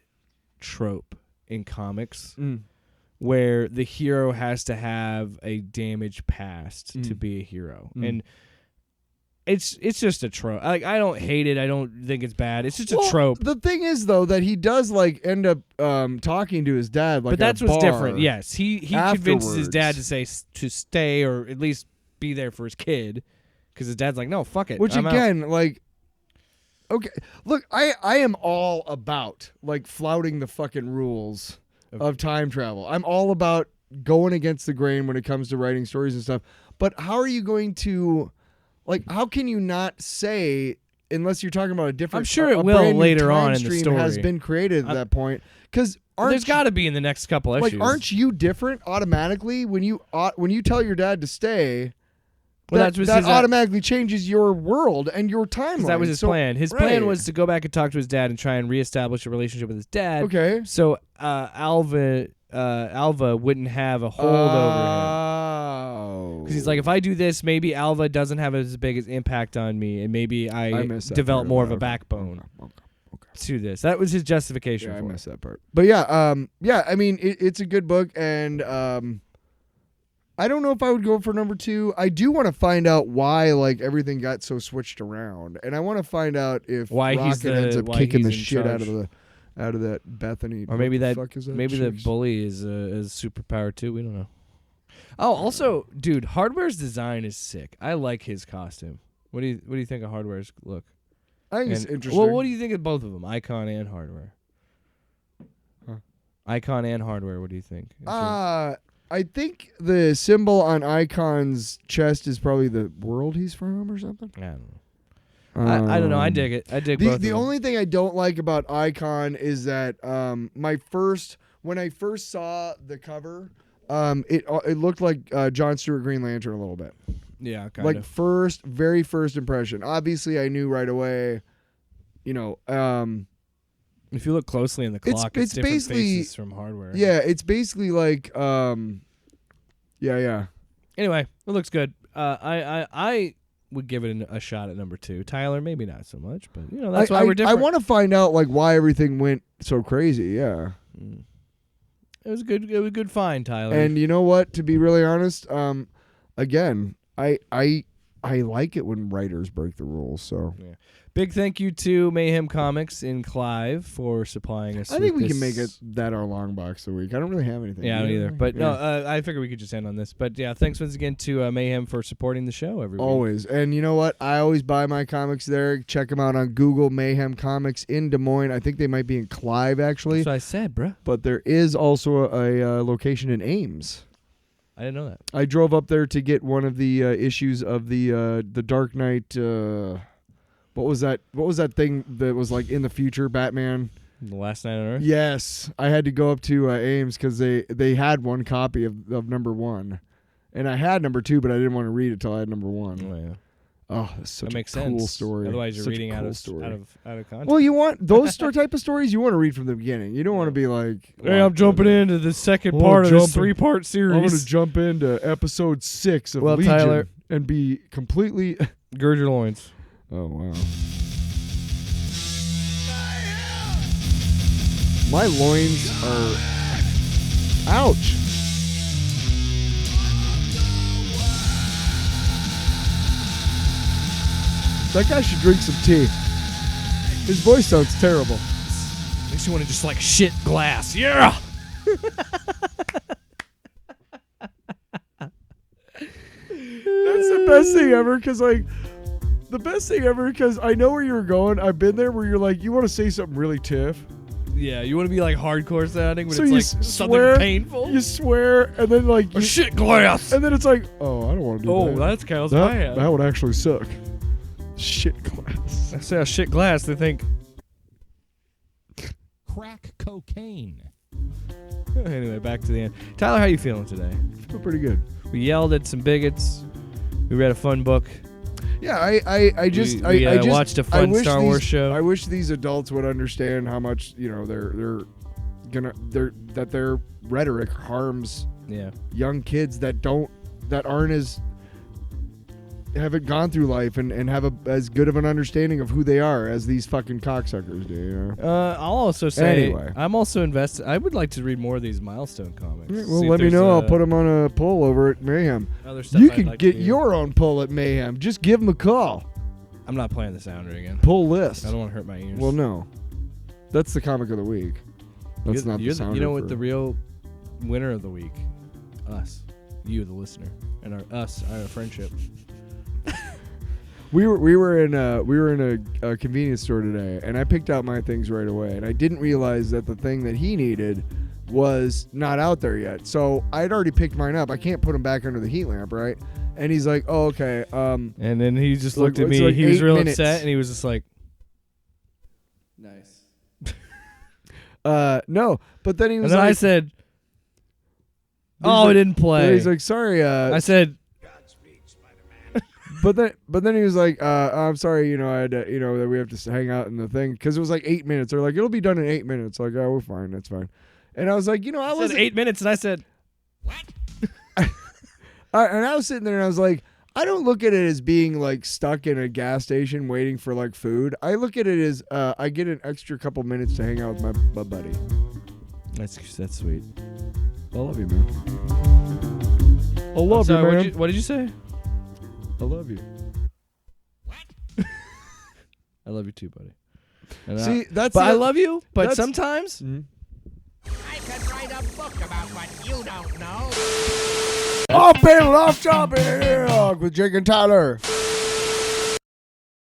trope in comics where the hero has to have a damaged past to be a hero. And it's just a trope. Like, I don't hate it. I don't think it's bad. It's just a trope. The thing is, though, that he does end up talking to his dad, like, but that's at a what's bar different. Yes, he convinces his dad afterwards. to stay or at least be there for his kid, because his dad's like, no, fuck it. Which I'm out. again, like, okay, look, I am all about like flouting the fucking rules of time travel. I'm all about going against the grain when it comes to writing stories and stuff. But how are you going to, like, how can you not say, unless you're talking about a different? I'm sure a it will brand new later on time in the stream story. has been created at that point, because There's got to be in the next couple issues. like, aren't you different automatically when you tell your dad to stay? Well, that his automatically changes your world and your timeline. that was his plan. His plan was to go back and talk to his dad and try and reestablish a relationship with his dad. Okay. So Alva wouldn't have a hold over him. Because he's like, if I do this, maybe Alva doesn't have as big an impact on me, and maybe I missed that develop part more of of a that. backbone Okay. to this. That was his justification Yeah, I for it. missed that part. But yeah, I mean, it's a good book, and I don't know if I would go for number 2. I do want to find out why like everything got so switched around, and I want to find out if Why he's Rocket ends up why kicking he's the in shit out charge. of that Bethany. Or maybe What the that fuck is that maybe the chick's- bully is a superpower too. We don't know. Oh, also, dude, Hardware's design is sick. I like his costume. What do you think of Hardware's look? I think it's And- interesting. Well, what do you think of both of them, Icon and Hardware? Huh? Icon and Hardware. What do you think? I think the symbol on Icon's chest is probably the world he's from or something. I don't know. I don't know. I dig it. I dig both of The them. only thing I don't like about Icon is that when I first saw the cover, it looked like John Stewart Green Lantern a little bit. Yeah, kind Like of. very first impression. Obviously, I knew right away. If you look closely in the it's- clock, it's different basically- faces from Hardware. Yeah, it's basically like yeah. Anyway, it looks good. I would give it a shot at number 2. Tyler, maybe not so much, but that's why we're different. I want to find out like why everything went so crazy. Yeah. It was good. It was a good find, Tyler. And you know what? To be really honest, again, I like it when writers break the rules. So big thank you to Mayhem Comics in Clive for supplying us. I think with we can this. make it that our long box a week. I don't really have anything. Yeah, I don't either. But Yeah. no, I figured we could just end on this. But yeah, thanks once again to Mayhem for supporting the show every week. Always. And you know what? I always buy my comics there. Check them out on Google, Mayhem Comics in Des Moines. I think they might be in Clive, actually. That's what I said, bruh. But there is also a location in Ames. I didn't know that. I drove up there to get one of the issues of the Dark Knight. What was that? What was that thing that was like in the future, Batman? The Last Night on Earth? Yes, I had to go up to Ames because they had one copy of number 1, and I had number 2, but I didn't want to read it till I had number 1. Oh, yeah. Oh, that's such That makes a cool sense. story. Otherwise, you're Such a reading out cool of story. out of context. Well, you want those type of stories. You want to read from the beginning. You don't want to be like, Hey, I'm jumping into the second Oh, part of this jumping. 3-part I'm series. going to jump into episode 6 of Well, Legion Tyler- and be completely. Gird your loins. Oh wow. My loins are. Ouch. That guy should drink some tea. His voice sounds terrible. Makes you want to just like shit glass. Yeah. That's the best thing ever, because I know where you're going. I've been there where you're like, you want to say something really tiff. Yeah, you want to be like hardcore sounding, but So it's you like something swear, painful. You swear, and then like, A shit glass. and then it's like, oh, I don't want to do Oh, that. that's counts bad. That would actually suck. Shit glass. I say a shit glass, they think. Crack cocaine. Anyway, back to the end. Tyler, how you feeling today? Feel pretty good. We yelled at some bigots. We read a fun book. Yeah, I just We I just watched a fun Star Wars show. I wish these adults would understand how much their rhetoric harms Yeah. young kids that haven't gone through life and have as good of an understanding of who they are as these fucking cocksuckers do. You know? I'll also say, Anyway. I'm also invested. I would like to read more of these Milestone comics. Yeah, well, See if let me there's, know. I'll put them on a poll over at Mayhem. Other stuff You I'd can like get to read. your own poll at Mayhem. Just give them a call. I'm not playing the sounder again. Poll list. I don't want to hurt my ears. Well, no. That's the comic of the week. That's not the you're sounder. You know what for- the real winner of the week? Us. You, the listener. And our friendship. We were in a convenience store today, and I picked out my things right away, and I didn't realize that the thing that he needed was not out there yet. So I'd already picked mine up. I can't put them back under the heat lamp, right? And he's like, "Oh, okay." And then he just Like, looked at it's me. like He was 8 real minutes. upset, and he was just like, "Nice." No, but then he And was then like, I said, he's "Oh, like- it didn't play." then he's like, "Sorry." I said, But then he was like, "I'm sorry, I had to, that we have to hang out in the thing because it was like 8 minutes. They're like, it'll be done in 8 minutes. Like, oh, we're fine, that's fine." And I was like, I I was said 8 minutes, and I said, and I was sitting there and I was like, I don't look at it as being like stuck in a gas station waiting for like food. I look at it as I get an extra couple minutes to hang out with my buddy. "That's sweet." I love you, man. I love you, Sorry, man. what did you say? I love you. I love you too, buddy. And See, that's but I the- love you. But that's- sometimes I could write a book about what you don't know. Off panel, off topic with Jake and Tyler.